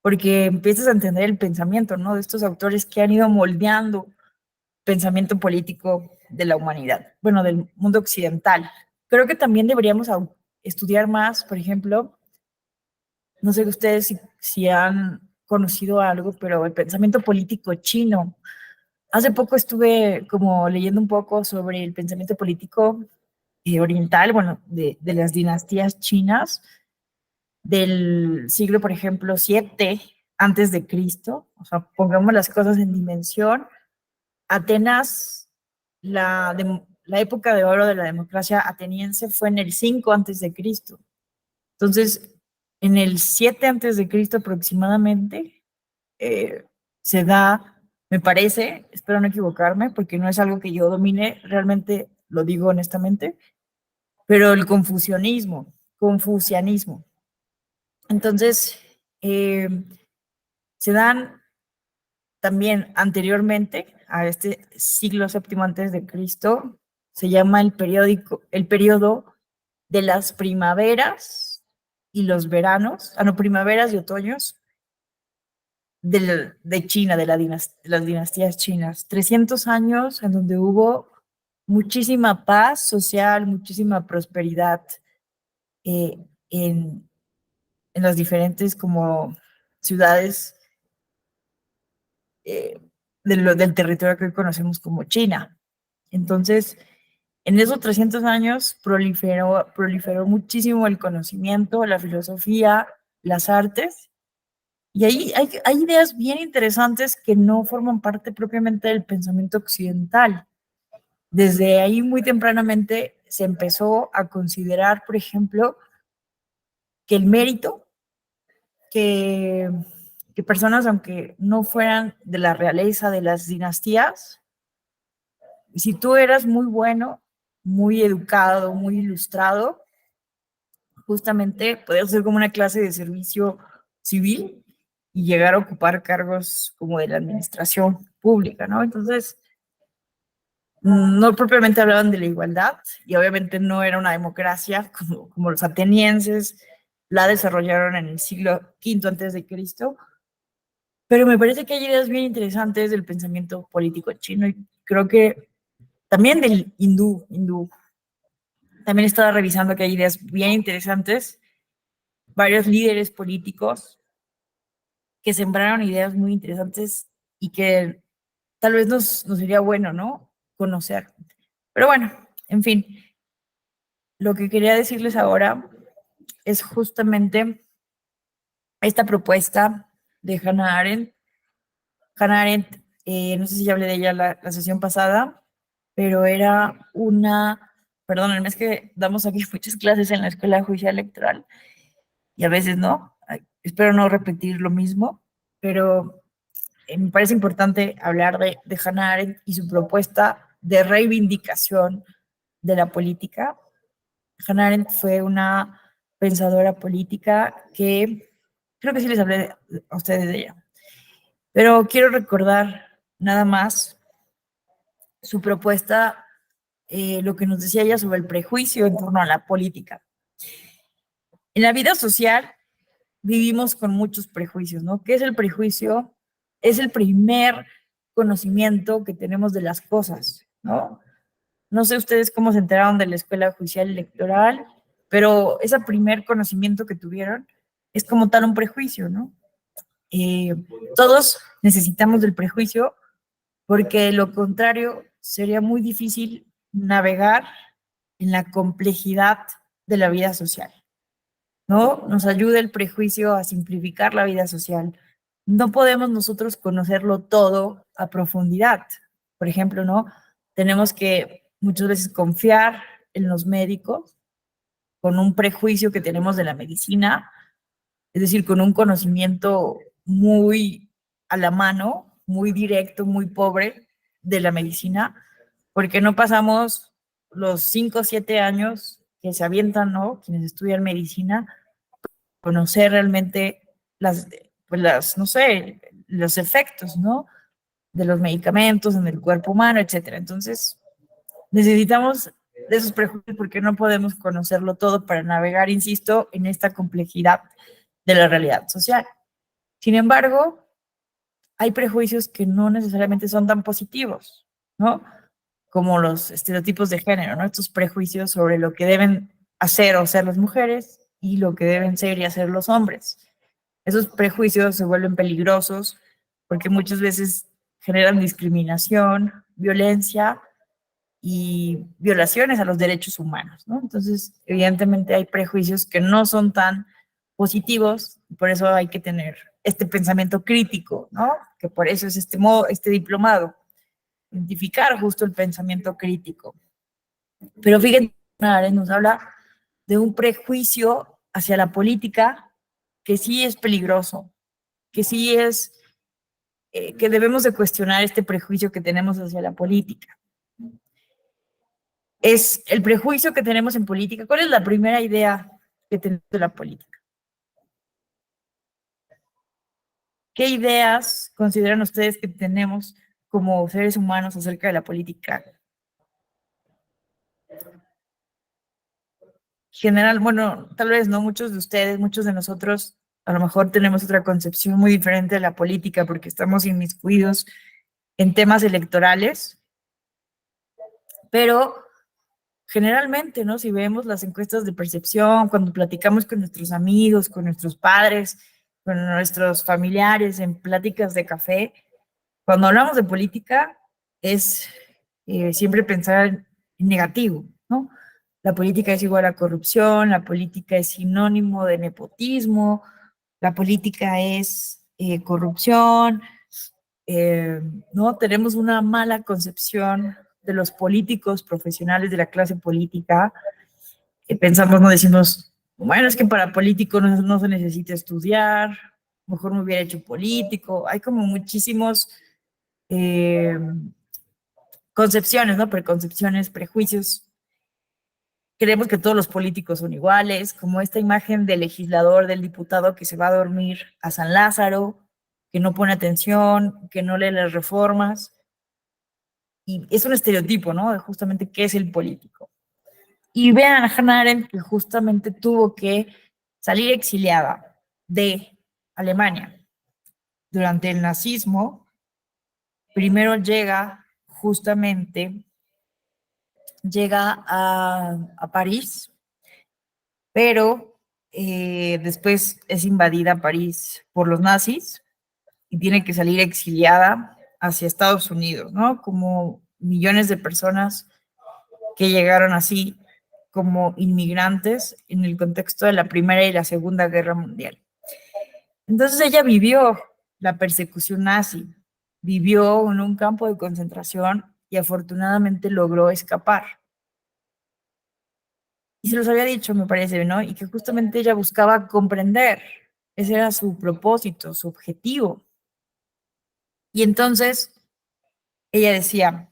S1: porque empiezas a entender el pensamiento, ¿no? De estos autores que han ido moldeando pensamiento político de la humanidad, bueno, del mundo occidental. Creo que también deberíamos estudiar más, por ejemplo, no sé ustedes si han conocido algo, pero el pensamiento político chino. Hace poco estuve como leyendo un poco sobre el pensamiento político oriental, bueno, de las dinastías chinas del siglo, por ejemplo, 7. antes de Cristo, o sea, pongamos las cosas en dimensión. Atenas, la época de oro de la democracia ateniense fue en el 5 antes de Cristo. Entonces, en el 7 antes de Cristo aproximadamente, se da, me parece, espero no equivocarme, porque no es algo que yo domine, realmente lo digo honestamente, pero el confucianismo. Entonces, se dan también anteriormente a este siglo séptimo antes de Cristo, se llama el periodo de las primaveras y los veranos, no, primaveras y otoños de China, de las dinastías chinas. 300 años en donde hubo muchísima paz social, muchísima prosperidad eh, en, en las diferentes como ciudades eh, del territorio que hoy conocemos como China. Entonces, en esos 300 años proliferó muchísimo el conocimiento, la filosofía, las artes, y ahí hay ideas bien interesantes que no forman parte propiamente del pensamiento occidental. Desde ahí muy tempranamente se empezó a considerar, por ejemplo, que el mérito, que, que personas, aunque no fueran de la realeza, de las dinastías, si tú eras muy bueno, muy educado, muy ilustrado, justamente podías hacer como una clase de servicio civil y llegar a ocupar cargos como de la administración pública, ¿no? Entonces, no propiamente hablaban de la igualdad y obviamente no era una democracia como los atenienses la desarrollaron en el siglo V antes de Cristo, pero me parece que hay ideas bien interesantes del pensamiento político chino y creo que también del hindú. También estaba revisando que hay ideas bien interesantes, varios líderes políticos que sembraron ideas muy interesantes y que tal vez nos sería bueno, ¿no? Conocer. Pero bueno, en fin, lo que quería decirles ahora es justamente esta propuesta de Hannah Arendt. Hannah Arendt, no sé si ya hablé de ella la sesión pasada, pero era perdónenme, es que damos aquí muchas clases en la Escuela de Juicio Electoral y a veces no. Espero no repetir lo mismo, pero me parece importante hablar de Hannah Arendt y su propuesta de reivindicación de la política. Hannah Arendt fue una pensadora política que creo que sí les hablé a ustedes de ella, pero quiero recordar nada más su propuesta, lo que nos decía ella sobre el prejuicio en torno a la política. En la vida social vivimos con muchos prejuicios, ¿no? ¿Qué es el prejuicio? Es el primer conocimiento que tenemos de las cosas, ¿no? No sé ustedes cómo se enteraron de la Escuela Judicial Electoral, pero ese primer conocimiento que tuvieron es como tal un prejuicio, ¿no? Eh, Todos necesitamos del prejuicio porque de lo contrario sería muy difícil navegar en la complejidad de la vida social, ¿no? Nos ayuda el prejuicio a simplificar la vida social. No podemos nosotros conocerlo todo a profundidad. Por ejemplo, ¿no? Tenemos que muchas veces confiar en los médicos con un prejuicio que tenemos de la medicina, es decir, con un conocimiento muy a la mano, muy directo, muy pobre de la medicina, porque no pasamos los 5 o 7 años que se avientan, ¿no? Quienes estudian medicina, conocer realmente no sé, los efectos, ¿no? De los medicamentos en el cuerpo humano, etcétera. Entonces, necesitamos de esos prejuicios porque no podemos conocerlo todo para navegar, insisto, en esta complejidad de la realidad social. Sin embargo, hay prejuicios que no necesariamente son tan positivos, ¿no? Como los estereotipos de género, ¿no? Estos prejuicios sobre lo que deben hacer o ser las mujeres y lo que deben ser y hacer los hombres. Esos prejuicios se vuelven peligrosos porque muchas veces generan discriminación, violencia y violaciones a los derechos humanos, ¿no? Entonces, evidentemente hay prejuicios que no son tan positivos, y por eso hay que tener este pensamiento crítico, ¿no? Que por eso es este diplomado, identificar justo el pensamiento crítico. Pero fíjense, nos habla de un prejuicio hacia la política que sí es peligroso, que sí es, que debemos de cuestionar este prejuicio que tenemos hacia la política. Es el prejuicio que tenemos en política. ¿Cuál es la primera idea que tenemos de la política? ¿Qué ideas consideran ustedes que tenemos como seres humanos acerca de la política? General, bueno, tal vez no muchos de ustedes, muchos de nosotros, a lo mejor tenemos otra concepción muy diferente de la política porque estamos inmiscuidos en temas electorales, pero generalmente, ¿no? Si vemos las encuestas de percepción, cuando platicamos con nuestros amigos, con nuestros padres, con nuestros familiares en pláticas de café, cuando hablamos de política es siempre pensar en negativo, ¿no? La política es igual a corrupción, la política es sinónimo de nepotismo, la política es corrupción, ¿no? Tenemos una mala concepción de los políticos profesionales de la clase política. Pensamos, no decimos, bueno, es que para político no se necesita estudiar, mejor me hubiera hecho político. Hay como muchísimos eh, concepciones, ¿no? Preconcepciones, prejuicios. Creemos que todos los políticos son iguales, como esta imagen del legislador, del diputado que se va a dormir a San Lázaro, que no pone atención, que no lee las reformas. Y es un estereotipo, ¿no? De justamente qué es el político. Y vean a Hannah Arendt que justamente tuvo que salir exiliada de Alemania durante el nazismo. Primero llega a París, pero después es invadida París por los nazis y tiene que salir exiliada hacia Estados Unidos, ¿no? Como millones de personas que llegaron así como inmigrantes en el contexto de la Primera y la Segunda Guerra Mundial. Entonces ella vivió la persecución nazi, vivió en un campo de concentración y afortunadamente logró escapar. Y se los había dicho, me parece, ¿no? Y que justamente ella buscaba comprender. Ese era su propósito, su objetivo. Y entonces ella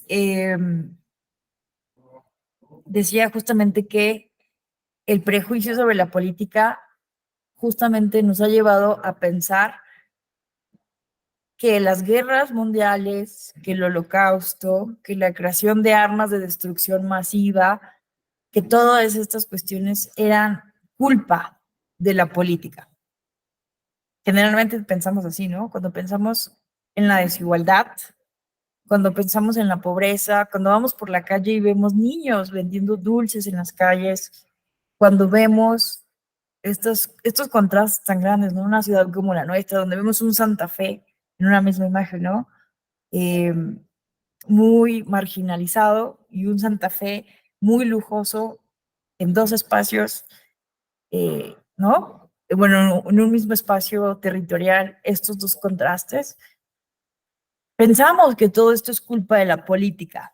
S1: eh, decía justamente que el prejuicio sobre la política justamente nos ha llevado a pensar que las guerras mundiales, que el holocausto, que la creación de armas de destrucción masiva, que todas estas cuestiones eran culpa de la política. Generalmente pensamos así, ¿no? Cuando pensamos en la desigualdad, cuando pensamos en la pobreza, cuando vamos por la calle y vemos niños vendiendo dulces en las calles, cuando vemos estos contrastes tan grandes, ¿no? Una ciudad como la nuestra, donde vemos un Santa Fe en una misma imagen, ¿no? Eh, muy marginalizado y un Santa Fe muy lujoso en dos espacios, ¿no? Bueno, en un mismo espacio territorial, estos dos contrastes. Pensamos que todo esto es culpa de la política.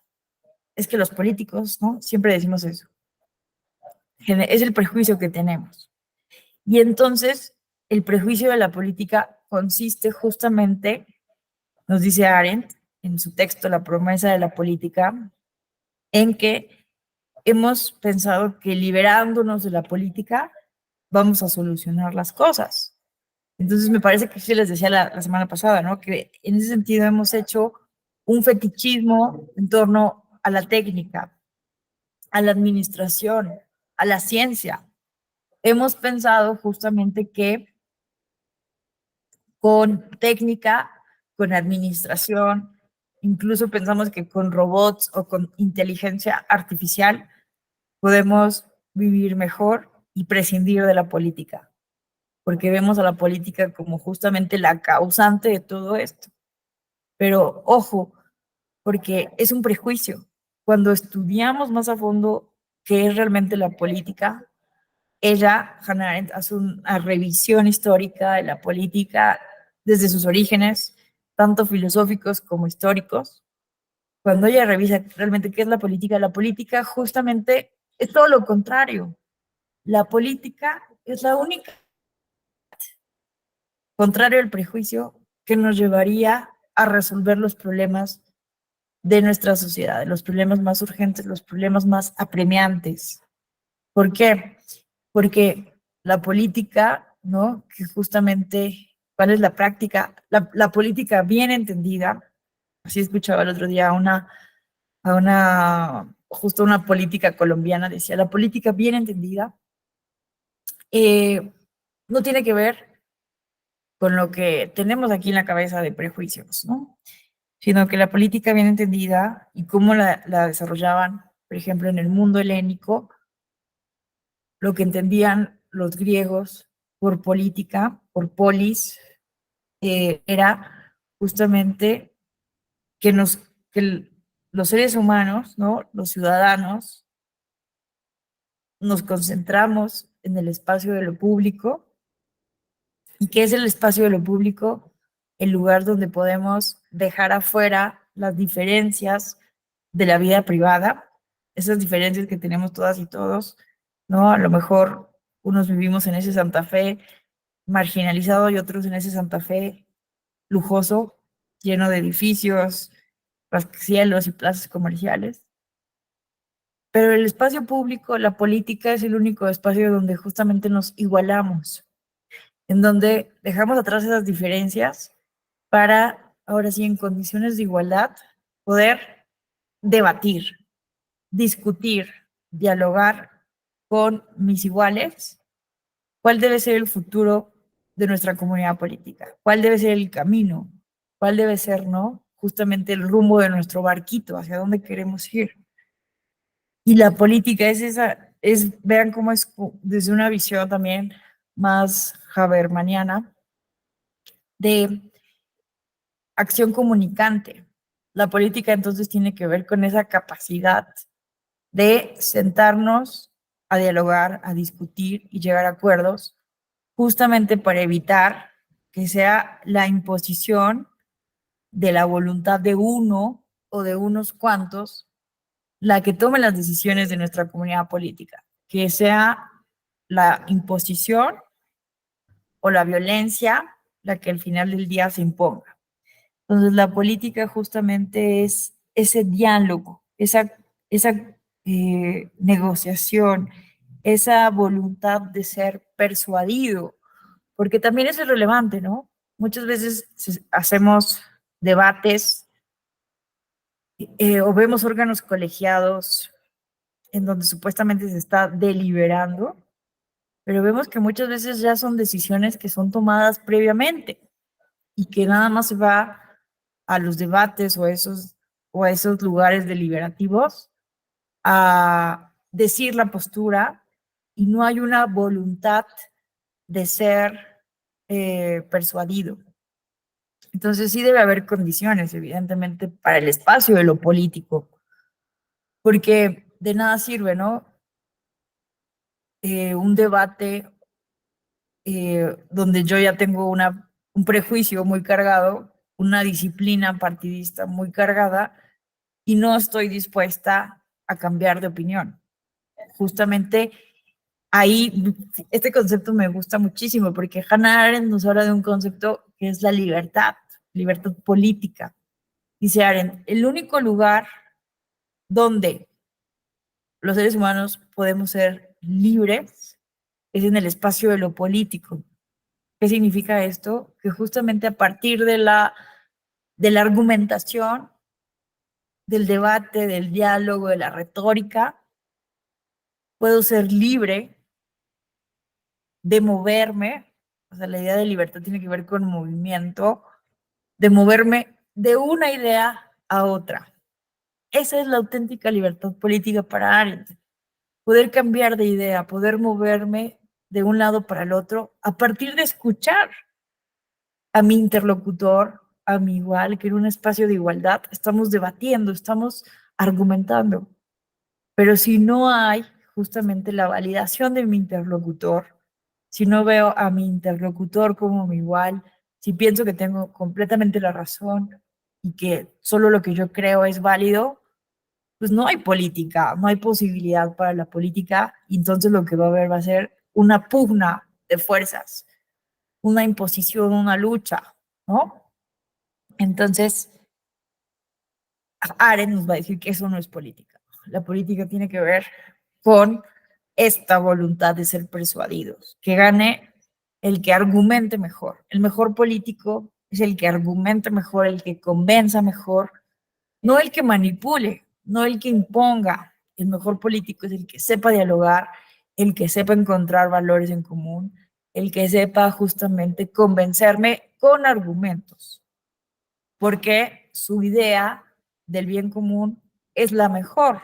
S1: Es que los políticos, ¿no? Siempre decimos eso. Es el prejuicio que tenemos. Y entonces, el prejuicio de la política consiste justamente, nos dice Arendt en su texto La promesa de la política, en que hemos pensado que liberándonos de la política vamos a solucionar las cosas. Entonces me parece que sí les decía la semana pasada, ¿no? Que en ese sentido hemos hecho un fetichismo en torno a la técnica, a la administración, a la ciencia. Hemos pensado justamente que con técnica, con administración, incluso pensamos que con robots o con inteligencia artificial podemos vivir mejor y prescindir de la política, porque vemos a la política como justamente la causante de todo esto. Pero ojo, porque es un prejuicio. Cuando estudiamos más a fondo qué es realmente la política, ella, Hannah Arendt, hace una revisión histórica de la política desde sus orígenes, tanto filosóficos como históricos. Cuando ella revisa realmente qué es la política justamente es todo lo contrario. La política es la única, contrario al prejuicio, que nos llevaría a resolver los problemas de nuestra sociedad, los problemas más urgentes, los problemas más apremiantes. ¿Por qué? Porque la política, ¿no? Que justamente, ¿cuál es la práctica? La política bien entendida, así escuchaba el otro día justo una política colombiana, decía, la política bien entendida no tiene que ver con lo que tenemos aquí en la cabeza de prejuicios, ¿no? Sino que la política bien entendida y cómo la desarrollaban, por ejemplo, en el mundo helénico, lo que entendían los griegos por política, por polis, era justamente que, los seres humanos, ¿no? Los ciudadanos, nos concentramos en el espacio de lo público. ¿Y qué es el espacio de lo público? El lugar donde podemos dejar afuera las diferencias de la vida privada, esas diferencias que tenemos todas y todos, ¿no? A lo mejor unos vivimos en ese Santa Fe marginalizado y otros en ese Santa Fe lujoso, lleno de edificios, rascacielos y plazas comerciales. Pero el espacio público, la política, es el único espacio donde justamente nos igualamos, en donde dejamos atrás esas diferencias para, ahora sí, en condiciones de igualdad, poder debatir, discutir, dialogar con mis iguales, cuál debe ser el futuro de nuestra comunidad política, cuál debe ser el camino, cuál debe ser, ¿no? Justamente el rumbo de nuestro barquito, hacia dónde queremos ir. Y la política es esa, vean cómo es desde una visión también más habermaniana de acción comunicante. La política entonces tiene que ver con esa capacidad de sentarnos a dialogar, a discutir y llegar a acuerdos, justamente para evitar que sea la imposición de la voluntad de uno o de unos cuantos la que tome las decisiones de nuestra comunidad política, que sea la imposición o la violencia la que al final del día se imponga. Entonces, la política justamente es ese diálogo, esa negociación, esa voluntad de ser persuadido, porque también eso es relevante, ¿no? Muchas veces hacemos debates o vemos órganos colegiados en donde supuestamente se está deliberando, pero vemos que muchas veces ya son decisiones que son tomadas previamente y que nada más se va a los debates o a esos lugares deliberativos a decir la postura y no hay una voluntad de ser persuadido. Entonces sí debe haber condiciones, evidentemente, para el espacio de lo político, porque de nada sirve, ¿no? Un debate donde yo ya tengo un prejuicio muy cargado, una disciplina partidista muy cargada y no estoy dispuesta a cambiar de opinión. Justamente ahí, este concepto me gusta muchísimo porque Hannah Arendt nos habla de un concepto que es la libertad, libertad política. Dice Arendt, el único lugar donde los seres humanos podemos ser libres es en el espacio de lo político. ¿Qué significa esto? Que justamente a partir de la argumentación, del debate, del diálogo, de la retórica, puedo ser libre de moverme, o sea, la idea de libertad tiene que ver con movimiento, de moverme de una idea a otra. Esa es la auténtica libertad política para Arendt. Poder cambiar de idea, poder moverme de un lado para el otro a partir de escuchar a mi interlocutor, a mi igual, que en un espacio de igualdad estamos debatiendo, estamos argumentando. Pero si no hay justamente la validación de mi interlocutor, si no veo a mi interlocutor como mi igual, si pienso que tengo completamente la razón y que solo lo que yo creo es válido, pues no hay política, no hay posibilidad para la política, y entonces lo que va a haber va a ser una pugna de fuerzas, una imposición, una lucha, ¿no? Entonces, Arendt nos va a decir que eso no es política. La política tiene que ver con esta voluntad de ser persuadidos, que gane el que argumente mejor. El mejor político es el que argumente mejor, el que convenza mejor, no el que manipule, no el que imponga. El mejor político es el que sepa dialogar, el que sepa encontrar valores en común, el que sepa justamente convencerme con argumentos, porque su idea del bien común es la mejor,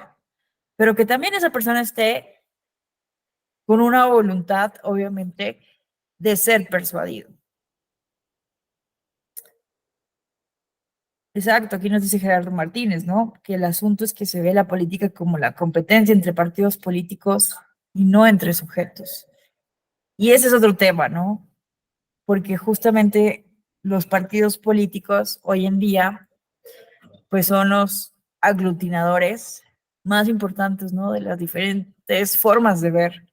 S1: pero que también esa persona esté con una voluntad, obviamente, de ser persuadido. Exacto, aquí nos dice Gerardo Martínez, ¿no? Que el asunto es que se ve la política como la competencia entre partidos políticos y no entre sujetos. Y ese es otro tema, ¿no? Porque justamente los partidos políticos hoy en día, pues son los aglutinadores más importantes, ¿no? De las diferentes formas de ver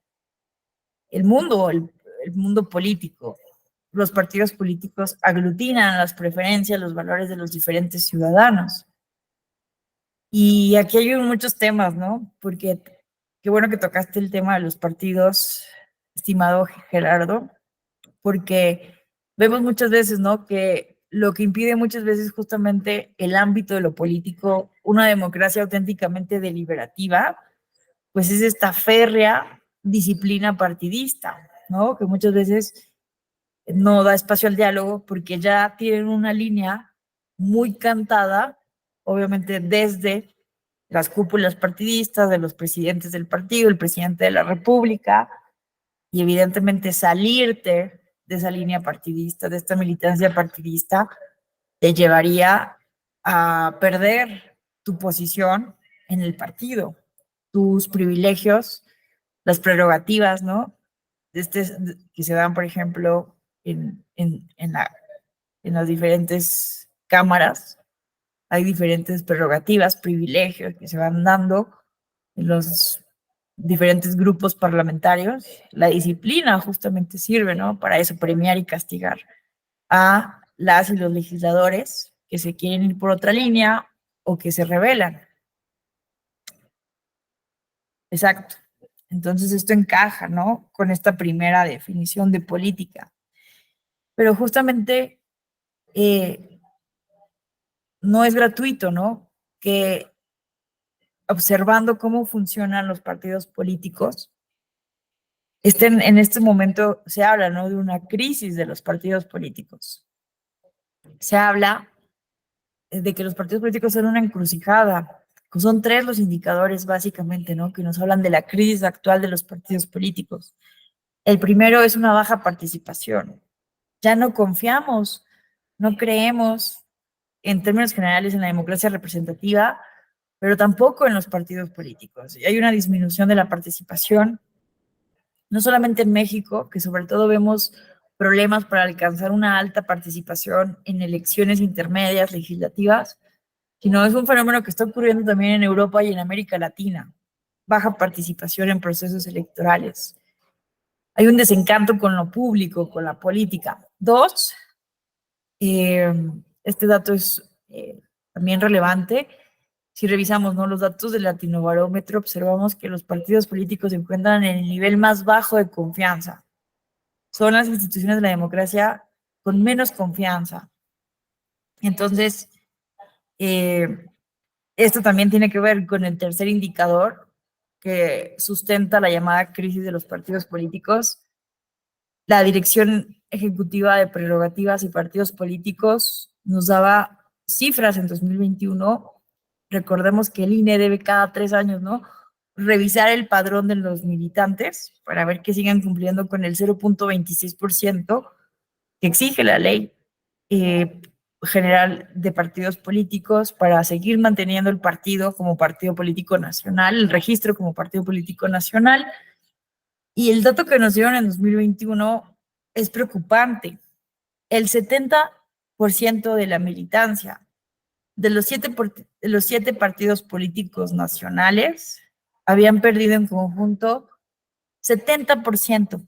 S1: el mundo político. Los partidos políticos aglutinan las preferencias, los valores de los diferentes ciudadanos. Y aquí hay muchos temas, ¿no? Porque qué bueno que tocaste el tema de los partidos, estimado Gerardo, porque vemos muchas veces, ¿no? Que lo que impide muchas veces justamente el ámbito de lo político, una democracia auténticamente deliberativa, pues es esta férrea disciplina partidista, ¿no? Que muchas veces no da espacio al diálogo porque ya tienen una línea muy cantada, obviamente desde las cúpulas partidistas, de los presidentes del partido, el presidente de la República, y evidentemente salirte de esa línea partidista, de esta militancia partidista, te llevaría a perder tu posición en el partido, tus privilegios, las prerrogativas, ¿no? Que se dan, por ejemplo, en las diferentes cámaras. Hay diferentes prerrogativas, privilegios que se van dando en los diferentes grupos parlamentarios. La disciplina justamente sirve, ¿no? Para eso, premiar y castigar a las y los legisladores que se quieren ir por otra línea o que se rebelan. Exacto. Entonces esto encaja, ¿no? Con esta primera definición de política. Pero justamente no es gratuito, ¿no? Que observando cómo funcionan los partidos políticos, en este momento se habla, ¿no? De una crisis de los partidos políticos. Se habla de que los partidos políticos son una encrucijada. Son tres los indicadores básicamente, ¿no? Que nos hablan de la crisis actual de los partidos políticos. El primero es una baja participación. Ya no confiamos, no creemos en términos generales en la democracia representativa, pero tampoco en los partidos políticos. Y hay una disminución de la participación, no solamente en México, que sobre todo vemos problemas para alcanzar una alta participación en elecciones intermedias legislativas, sino es un fenómeno que está ocurriendo también en Europa y en América Latina. Baja participación en procesos electorales. Hay un desencanto con lo público, con la política. Dos, este dato es también relevante. Si revisamos, ¿no?, los datos del Latinobarómetro, observamos que los partidos políticos se encuentran en el nivel más bajo de confianza. Son las instituciones de la democracia con menos confianza. Entonces, esto también tiene que ver con el tercer indicador que sustenta la llamada crisis de los partidos políticos. La Dirección Ejecutiva de Prerrogativas y Partidos Políticos nos daba cifras en 2021. Recordemos que el INE debe cada 3 años, ¿no?, revisar el padrón de los militantes para ver que sigan cumpliendo con el 0.26% que exige la ley. general de partidos políticos para seguir manteniendo el partido como partido político nacional, el registro como partido político nacional. Y el dato que nos dieron en 2021 es preocupante. El 70% de la militancia de los siete partidos políticos nacionales habían perdido en conjunto 70%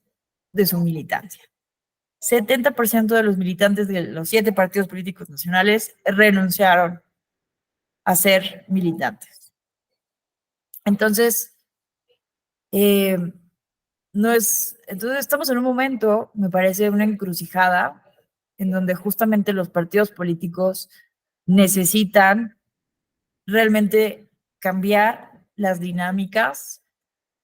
S1: de su militancia. 70% de los militantes de los 7 partidos políticos nacionales renunciaron a ser militantes. Entonces, entonces estamos en un momento, me parece, una encrucijada en donde justamente los partidos políticos necesitan realmente cambiar las dinámicas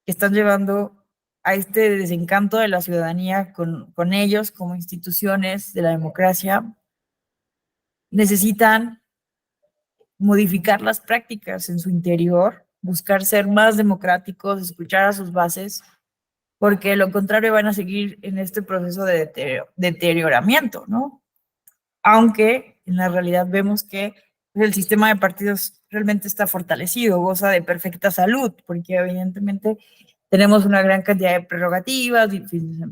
S1: que están llevando a este desencanto de la ciudadanía con ellos como instituciones de la democracia. Necesitan modificar las prácticas en su interior, buscar ser más democráticos, escuchar a sus bases, porque de lo contrario van a seguir en este proceso de deterioramiento, ¿no? Aunque en la realidad vemos que el sistema de partidos realmente está fortalecido, goza de perfecta salud, porque evidentemente tenemos una gran cantidad de prerrogativas, de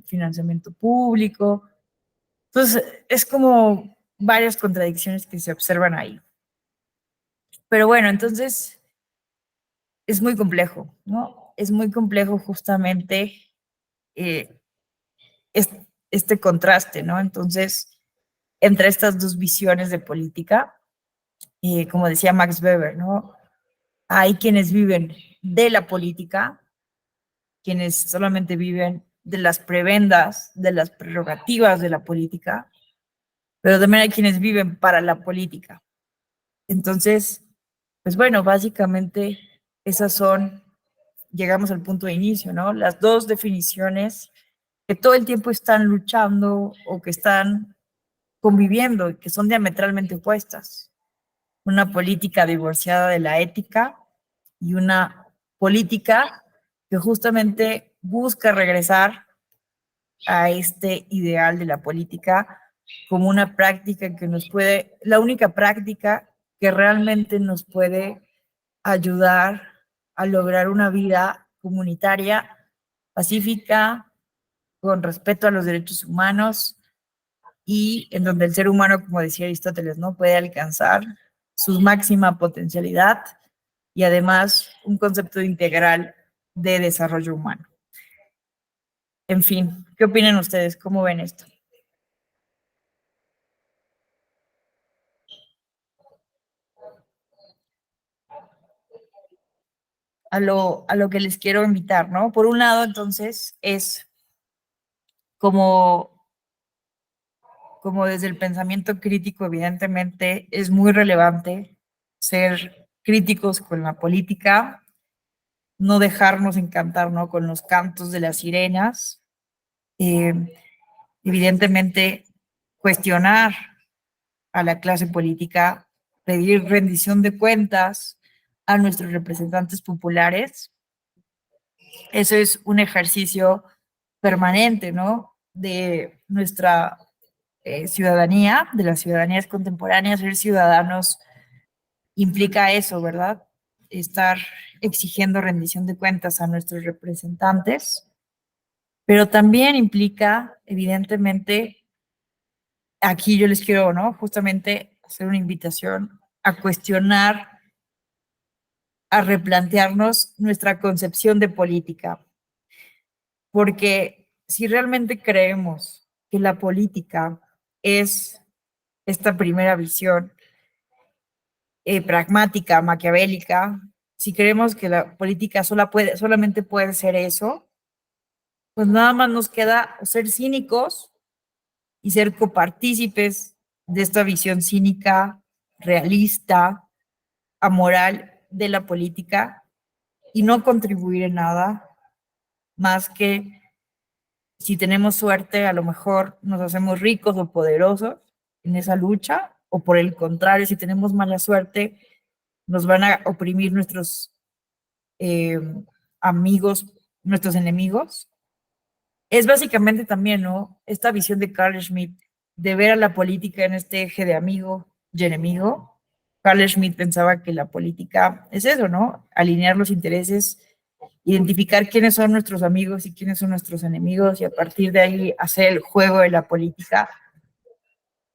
S1: financiamiento público. Entonces, es como varias contradicciones que se observan ahí. Pero bueno, entonces es muy complejo, ¿no? Es muy complejo justamente eh, este contraste, ¿no? Entonces, entre estas dos visiones de política, como decía Max Weber, ¿no? Hay quienes viven de la política, quienes solamente viven de las prebendas, de las prerrogativas de la política, pero también hay quienes viven para la política. Entonces, pues bueno, básicamente esas son, llegamos al punto de inicio, ¿no? Las dos definiciones que todo el tiempo están luchando o que están conviviendo y que son diametralmente opuestas. Una política divorciada de la ética y una política que justamente busca regresar a este ideal de la política como una práctica que nos puede, la única práctica que realmente nos puede ayudar a lograr una vida comunitaria, pacífica, con respeto a los derechos humanos y en donde el ser humano, como decía Aristóteles, no puede alcanzar su máxima potencialidad y además un concepto integral de desarrollo humano. En fin, ¿qué opinan ustedes? ¿Cómo ven esto? A lo que les quiero invitar, ¿no? Por un lado, entonces, es como, como desde el pensamiento crítico, evidentemente, es muy relevante ser críticos con la política, no dejarnos encantar, ¿no? Con los cantos de las sirenas, eh, evidentemente, cuestionar a la clase política, pedir rendición de cuentas a nuestros representantes populares. Eso es un ejercicio permanente, ¿no? De nuestra ciudadanía, de las ciudadanías contemporáneas. Ser ciudadanos implica eso, ¿verdad? Estar exigiendo rendición de cuentas a nuestros representantes, pero también implica, evidentemente, aquí yo les quiero, ¿no? Justamente hacer una invitación a cuestionar, a replantearnos nuestra concepción de política, porque si realmente creemos que la política es esta primera visión pragmática, maquiavélica, si creemos que la política solamente puede ser eso, pues nada más nos queda ser cínicos y ser copartícipes de esta visión cínica, realista, amoral de la política y no contribuir en nada más que si tenemos suerte, a lo mejor nos hacemos ricos o poderosos en esa lucha, o por el contrario, si tenemos mala suerte, nos van a oprimir nuestros eh, amigos, nuestros enemigos. Es básicamente también, ¿no? Esta visión de Carl Schmitt de ver a la política en este eje de amigo, y enemigo. Carl Schmitt pensaba que la política es eso, ¿no? Alinear los intereses, identificar quiénes son nuestros amigos y quiénes son nuestros enemigos y a partir de ahí hacer el juego de la política.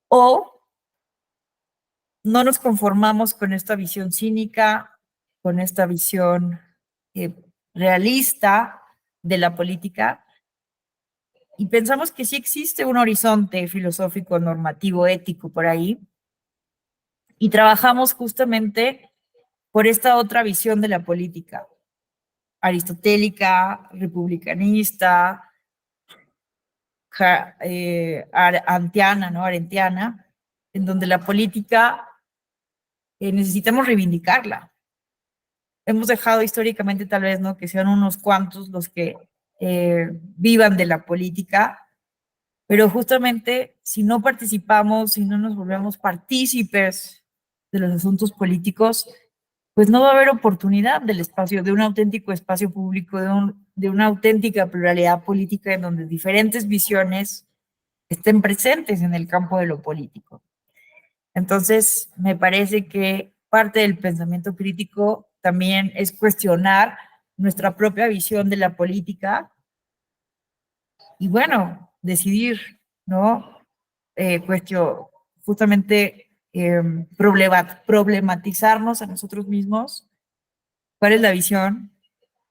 S1: O no nos conformamos con esta visión cínica, con esta visión realista de la política y pensamos que sí existe un horizonte filosófico, normativo, ético por ahí y trabajamos justamente por esta otra visión de la política, aristotélica, republicanista, antiana, ¿no? Arentiana, en donde la política necesitamos reivindicarla. Hemos dejado históricamente tal vez, ¿no? Que sean unos cuantos los que vivan de la política, pero justamente si no participamos, si no nos volvemos partícipes de los asuntos políticos, pues no va a haber oportunidad del espacio, de un auténtico espacio público, de una auténtica pluralidad política en donde diferentes visiones estén presentes en el campo de lo político. Entonces, me parece que parte del pensamiento crítico también es cuestionar nuestra propia visión de la política y, bueno, decidir, ¿no? Justamente problematizarnos a nosotros mismos cuál es la visión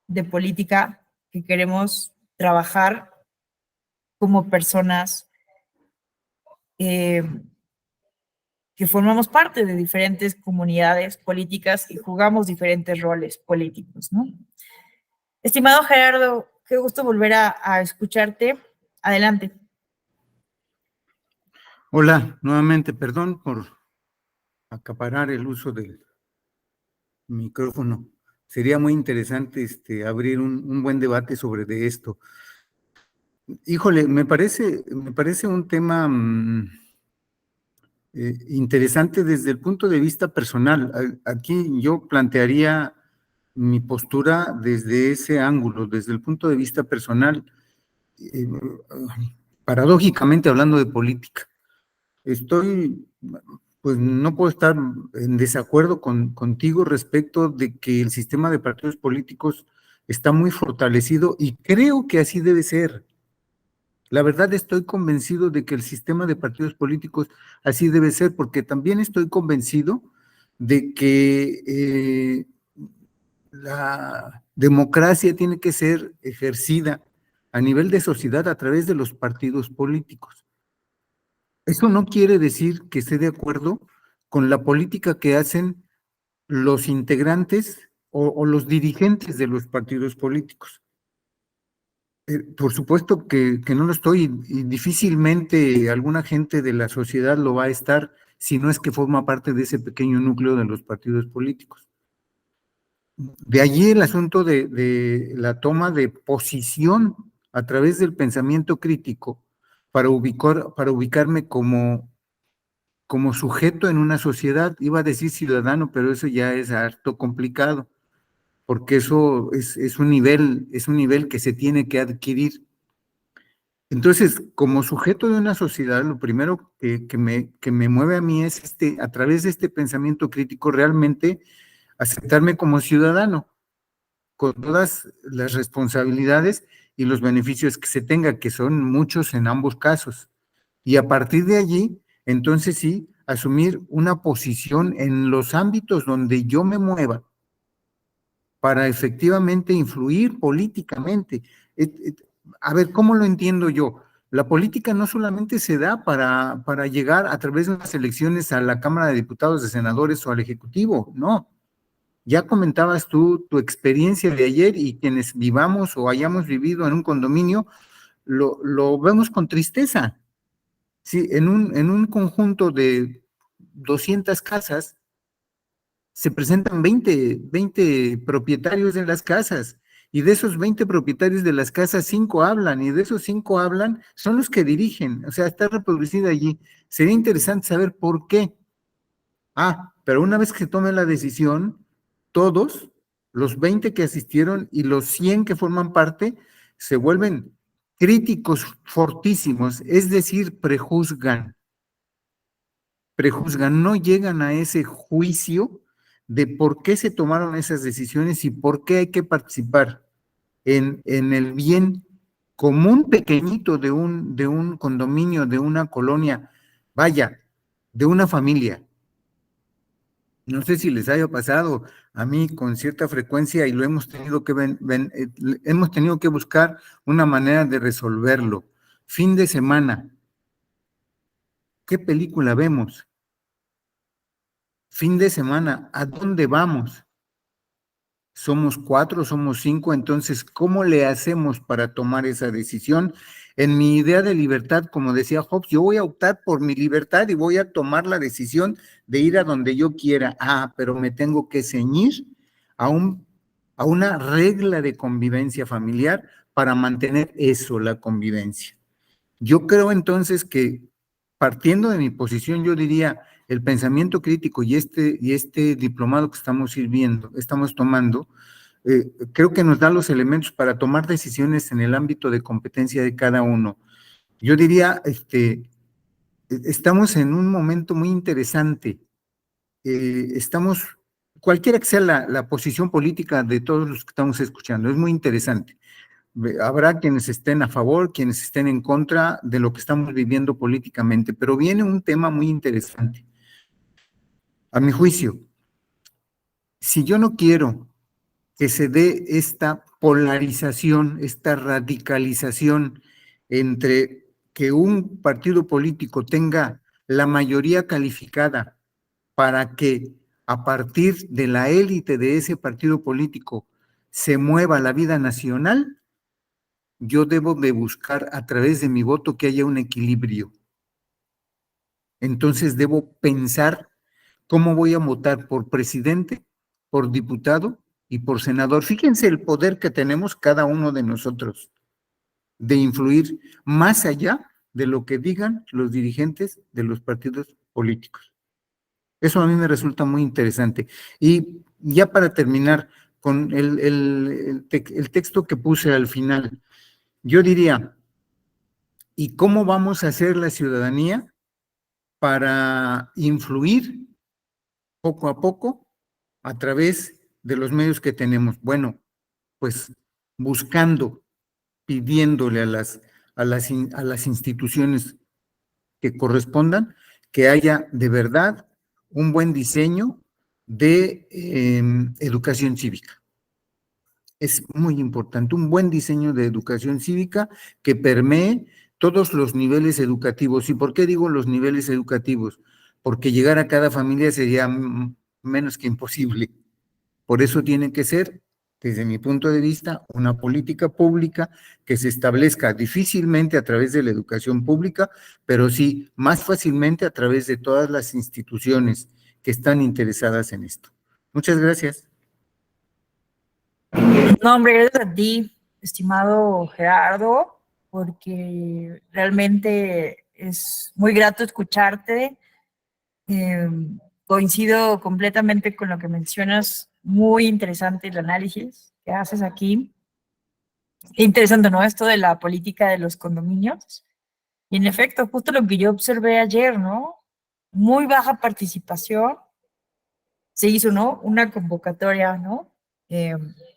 S1: de política que queremos trabajar como personas que formamos parte de diferentes comunidades políticas y jugamos diferentes roles políticos, ¿no? Estimado Gerardo, qué gusto volver a escucharte. Adelante.
S3: Hola, nuevamente, perdón por acaparar el uso del micrófono. Sería muy interesante abrir un buen debate sobre de esto. Híjole, me parece un tema interesante desde el punto de vista personal. Aquí yo plantearía mi postura desde ese ángulo, desde el punto de vista personal, eh, paradójicamente hablando de política. Pues no puedo estar en desacuerdo contigo respecto de que el sistema de partidos políticos está muy fortalecido y creo que así debe ser. La verdad estoy convencido de que el sistema de partidos políticos así debe ser, porque también estoy convencido de que la democracia tiene que ser ejercida a nivel de sociedad a través de los partidos políticos. Eso no quiere decir que esté de acuerdo con la política que hacen los integrantes o los dirigentes de los partidos políticos. Por supuesto que no lo estoy y difícilmente alguna gente de la sociedad lo va a estar si no es que forma parte de ese pequeño núcleo de los partidos políticos. De allí el asunto de la toma de posición a través del pensamiento crítico para ubicarme como sujeto en una sociedad. Iba a decir ciudadano, pero eso ya es harto complicado, porque eso es un nivel que se tiene que adquirir. Entonces, como sujeto de una sociedad, lo primero que me mueve a mí es a través de este pensamiento crítico, realmente aceptarme como ciudadano, con todas las responsabilidades y los beneficios que se tenga, que son muchos en ambos casos. Y a partir de allí, entonces sí, asumir una posición en los ámbitos donde yo me mueva para efectivamente influir políticamente. A ver, ¿cómo lo entiendo yo? La política no solamente se da para llegar a través de unas elecciones a la Cámara de Diputados, de Senadores o al Ejecutivo, no. Ya comentabas tú tu experiencia de ayer y quienes vivamos o hayamos vivido en un condominio, lo vemos con tristeza. Sí, en un conjunto de 200 casas, se presentan 20 propietarios de las casas, y de esos 20 propietarios de las casas, 5 hablan, y de esos 5 hablan, son los que dirigen, o sea, está reproducida allí. Sería interesante saber por qué. Pero una vez que se tome la decisión, todos, los 20 que asistieron y los 100 que forman parte, se vuelven críticos fortísimos, es decir, prejuzgan. prejuzgan, no llegan a ese juicio de por qué se tomaron esas decisiones y por qué hay que participar en el bien común pequeñito de un condominio, de una colonia, vaya, de una familia. No sé si les haya pasado a mí con cierta frecuencia y lo hemos tenido que hemos tenido que buscar una manera de resolverlo. Fin de semana, ¿qué película vemos? Fin de semana, ¿a dónde vamos? Somos 4, somos 5, entonces, ¿cómo le hacemos para tomar esa decisión? En mi idea de libertad, como decía Hobbes, yo voy a optar por mi libertad y voy a tomar la decisión de ir a donde yo quiera. Pero me tengo que ceñir a, a una regla de convivencia familiar para mantener eso, la convivencia. Yo creo entonces que, partiendo de mi posición, yo diría, el pensamiento crítico y este diplomado que estamos tomando, creo que nos da los elementos para tomar decisiones en el ámbito de competencia de cada uno. Yo diría, estamos en un momento muy interesante. Cualquiera que sea la posición política de todos los que estamos escuchando, es muy interesante. Habrá quienes estén a favor, quienes estén en contra de lo que estamos viviendo políticamente, pero viene un tema muy interesante. A mi juicio, si yo no quiero que se dé esta polarización, esta radicalización entre que un partido político tenga la mayoría calificada para que a partir de la élite de ese partido político se mueva la vida nacional, yo debo de buscar a través de mi voto que haya un equilibrio. Entonces debo pensar cómo voy a votar por presidente, por diputado y por senador. Fíjense el poder que tenemos cada uno de nosotros de influir más allá de lo que digan los dirigentes de los partidos políticos. Eso a mí me resulta muy interesante. Y ya para terminar con el texto que puse al final, yo diría, ¿y cómo vamos a hacer la ciudadanía para influir poco a poco a través de los medios que tenemos? Bueno, pues buscando, pidiéndole a las instituciones que correspondan que haya de verdad un buen diseño de educación cívica. Es muy importante, un buen diseño de educación cívica que permee todos los niveles educativos. ¿Y por qué digo los niveles educativos? Porque llegar a cada familia sería menos que imposible. Por eso tiene que ser, desde mi punto de vista, una política pública que se establezca difícilmente a través de la educación pública, pero sí más fácilmente a través de todas las instituciones que están interesadas en esto. Muchas gracias.
S1: No, hombre, gracias a ti, estimado Gerardo, porque realmente es muy grato escucharte. Eh, Coincido completamente con lo que mencionas. Muy interesante el análisis que haces aquí. Qué interesante, ¿no? Esto de la política de los condominios. Y en efecto, justo lo que yo observé ayer, ¿no? Muy baja participación. Se hizo, ¿no? Una convocatoria, ¿no?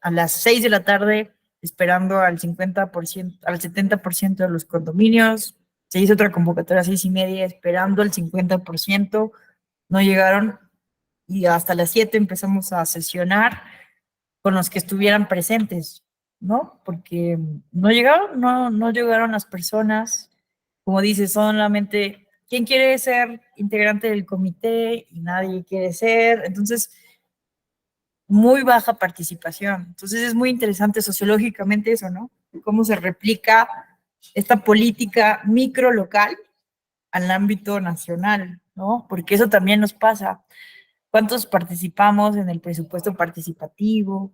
S1: A las 6 de la tarde, esperando al 50%, al 70% de los condominios. Se hizo otra convocatoria a 6:30, esperando el 50%. No llegaron y hasta las 7 empezamos a sesionar con los que estuvieran presentes, ¿no? Porque no llegaron las personas, como dices, solamente quién quiere ser integrante del comité y nadie quiere ser, entonces muy baja participación. Entonces es muy interesante sociológicamente eso, ¿no? Cómo se replica esta política micro local al ámbito nacional, ¿no? Porque eso también nos pasa. ¿Cuántos participamos en el presupuesto participativo?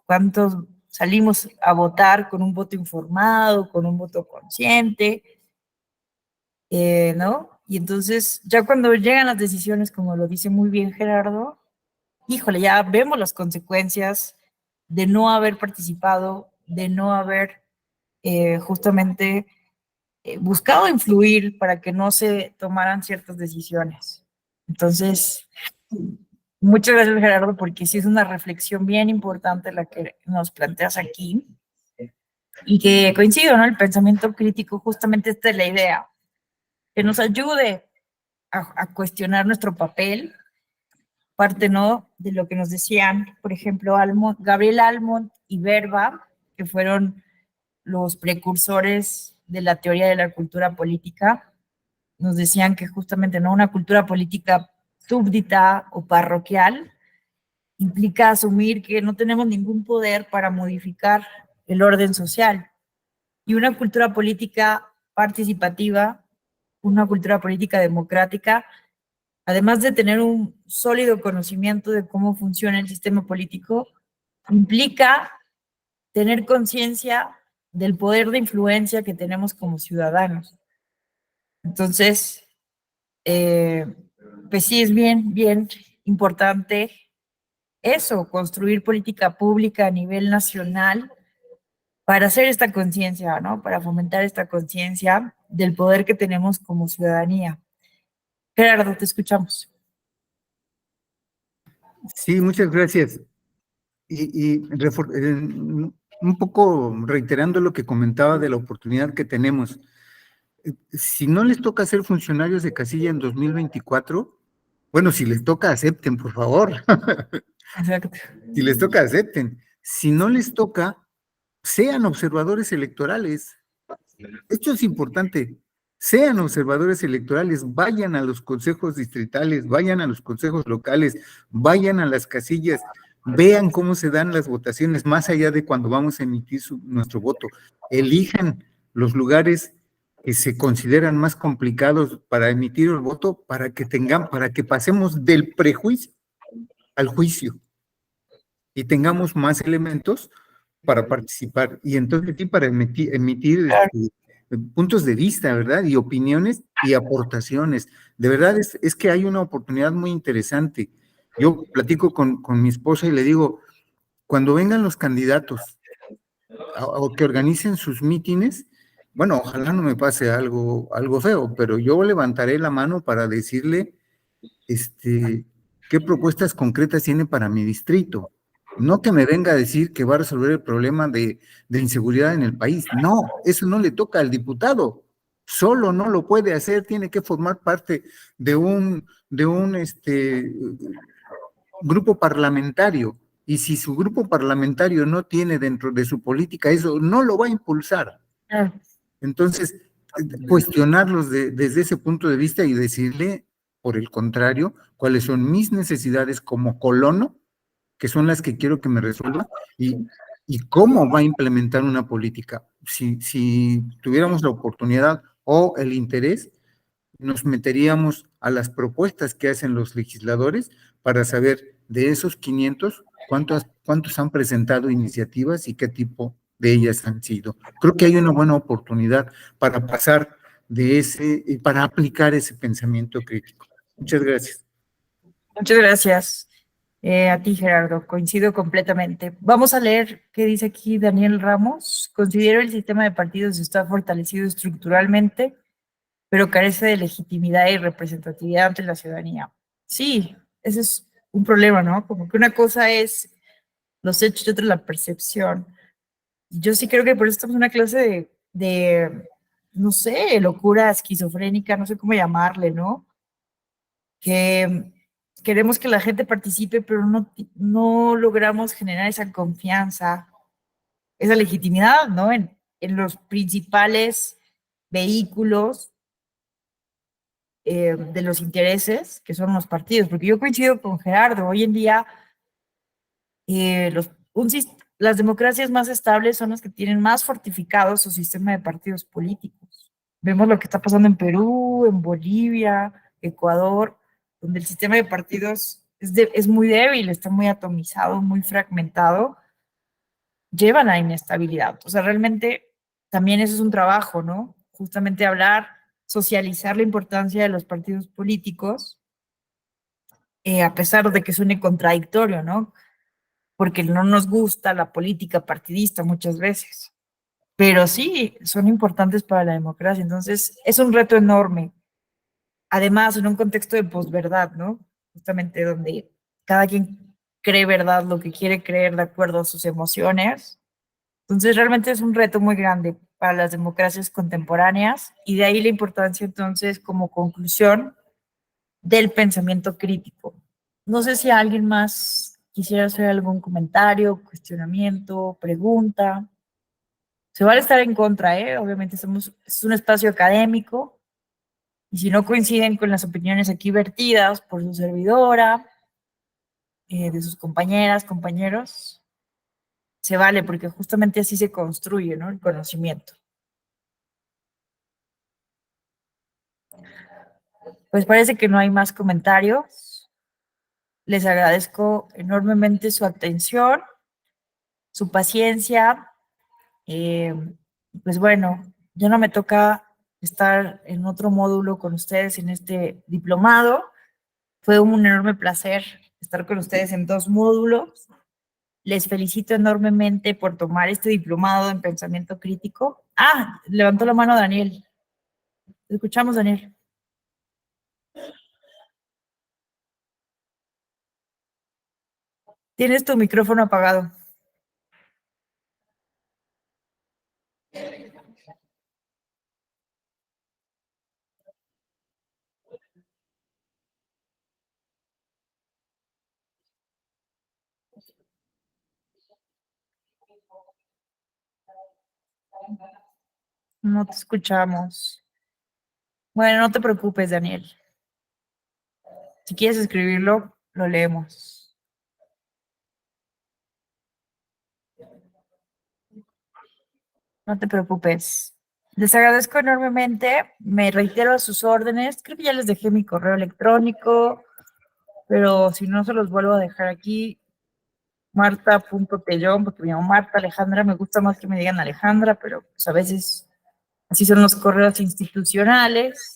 S1: ¿Cuántos salimos a votar con un voto informado, con un voto consciente? ¿No? Y entonces, ya cuando llegan las decisiones, como lo dice muy bien Gerardo, híjole, ya vemos las consecuencias de no haber participado, de no haber justamente buscado influir para que no se tomaran ciertas decisiones. Entonces, muchas gracias, Gerardo, porque sí es una reflexión bien importante la que nos planteas aquí y que coincido, ¿no? El pensamiento crítico justamente esta es la idea, que nos ayude a cuestionar nuestro papel, parte, ¿no? De lo que nos decían, por ejemplo, Gabriel Almond y Verba, que fueron los precursores de la teoría de la cultura política, nos decían que justamente, ¿no? Una cultura política súbdita o parroquial implica asumir que no tenemos ningún poder para modificar el orden social. Y una cultura política participativa, una cultura política democrática, además de tener un sólido conocimiento de cómo funciona el sistema político, implica tener conciencia del poder de influencia que tenemos como ciudadanos. Entonces, pues sí es bien importante eso, construir política pública a nivel nacional para hacer esta conciencia, ¿no? Para fomentar esta conciencia del poder que tenemos como ciudadanía. Gerardo, te escuchamos.
S3: Sí, muchas gracias. Un poco reiterando lo que comentaba de la oportunidad que tenemos, si no les toca ser funcionarios de casilla en 2024, bueno, si les toca, acepten, por favor.
S1: Exacto.
S3: Si les toca, acepten. Si no les toca, sean observadores electorales. Esto es importante. Sean observadores electorales, vayan a los consejos distritales, vayan a los consejos locales, vayan a las casillas, vean cómo se dan las votaciones, más allá de cuando vamos a emitir nuestro voto. Elijan los lugares que se consideran más complicados para emitir el voto, para que pasemos del prejuicio al juicio y tengamos más elementos para participar y entonces sí para emitir puntos de vista, ¿verdad? Y opiniones y aportaciones. De verdad es que hay una oportunidad muy interesante. Yo platico con mi esposa y le digo, cuando vengan los candidatos o que organicen sus mítines, bueno, ojalá no me pase algo feo, pero yo levantaré la mano para decirle, qué propuestas concretas tiene para mi distrito. No que me venga a decir que va a resolver el problema de inseguridad en el país. No, eso no le toca al diputado. Solo no lo puede hacer, tiene que formar parte de un grupo parlamentario. Y si su grupo parlamentario no tiene dentro de su política eso, no lo va a impulsar. Entonces, cuestionarlos desde ese punto de vista y decirle, por el contrario, cuáles son mis necesidades como colono, que son las que quiero que me resuelva, y cómo va a implementar una política. Si tuviéramos la oportunidad o el interés, nos meteríamos a las propuestas que hacen los legisladores para saber de esos 500, cuántos han presentado iniciativas y qué tipo de ellas han sido. Creo que hay una buena oportunidad para pasar para aplicar ese pensamiento crítico. Muchas gracias.
S1: Muchas gracias a ti, Gerardo. Coincido completamente. Vamos a leer qué dice aquí Daniel Ramos. Considero el sistema de partidos está fortalecido estructuralmente, pero carece de legitimidad y representatividad ante la ciudadanía. Sí, ese es un problema, ¿no? Como que una cosa es los hechos y otra la percepción. Yo sí creo que por eso estamos en una clase no sé, locura esquizofrénica, no sé cómo llamarle, ¿no? Que queremos que la gente participe, pero no logramos generar esa confianza, esa legitimidad, ¿no? En los principales vehículos de los intereses, que son los partidos, porque yo coincido con Gerardo, hoy en día las democracias más estables son las que tienen más fortificado su sistema de partidos políticos. Vemos lo que está pasando en Perú, en Bolivia, Ecuador, donde el sistema de partidos es muy débil, está muy atomizado, muy fragmentado, llevan a inestabilidad. O sea, realmente también eso es un trabajo, ¿no? Justamente hablar, socializar la importancia de los partidos políticos, a pesar de que suene contradictorio, ¿no? Porque no nos gusta la política partidista muchas veces, pero sí, son importantes para la democracia. Entonces, es un reto enorme además en un contexto de posverdad, ¿no? Justamente donde cada quien cree verdad lo que quiere creer de acuerdo a sus emociones. Entonces, realmente es un reto muy grande para las democracias contemporáneas y de ahí la importancia entonces como conclusión del pensamiento crítico. No sé si alguien más quisiera hacer algún comentario, cuestionamiento, pregunta. Se vale estar en contra, ¿eh? Obviamente es un espacio académico y si no coinciden con las opiniones aquí vertidas por su servidora, de sus compañeras, compañeros, se vale porque justamente así se construye, ¿no? El conocimiento. Pues parece que no hay más comentarios. Les agradezco enormemente su atención, su paciencia. Eh, pues bueno, ya no me toca estar en otro módulo con ustedes en este diplomado. Fue un enorme placer estar con ustedes en 2 módulos. Les felicito enormemente por tomar este diplomado en pensamiento crítico. Ah, levantó la mano Daniel. Te escuchamos, Daniel. Tienes tu micrófono apagado. No te escuchamos. Bueno, no te preocupes, Daniel. Si quieres escribirlo, lo leemos. No te preocupes. Les agradezco enormemente. Me reitero a sus órdenes. Creo que ya les dejé mi correo electrónico, pero si no, se los vuelvo a dejar aquí. Marta.tellón, porque me llamo Marta Alejandra. Me gusta más que me digan Alejandra, pero pues a veces así son los correos institucionales.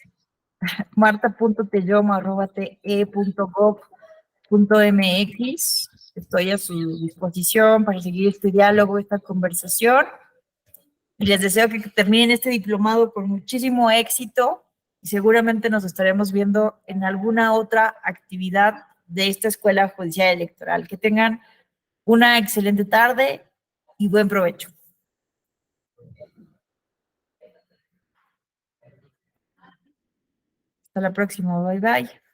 S1: marta.tellomo@te.gov.mx. Estoy a su disposición para seguir este diálogo, esta conversación. Y les deseo que terminen este diplomado con muchísimo éxito y seguramente nos estaremos viendo en alguna otra actividad de esta Escuela Judicial Electoral. Que tengan una excelente tarde y buen provecho. Hasta la próxima. Bye bye.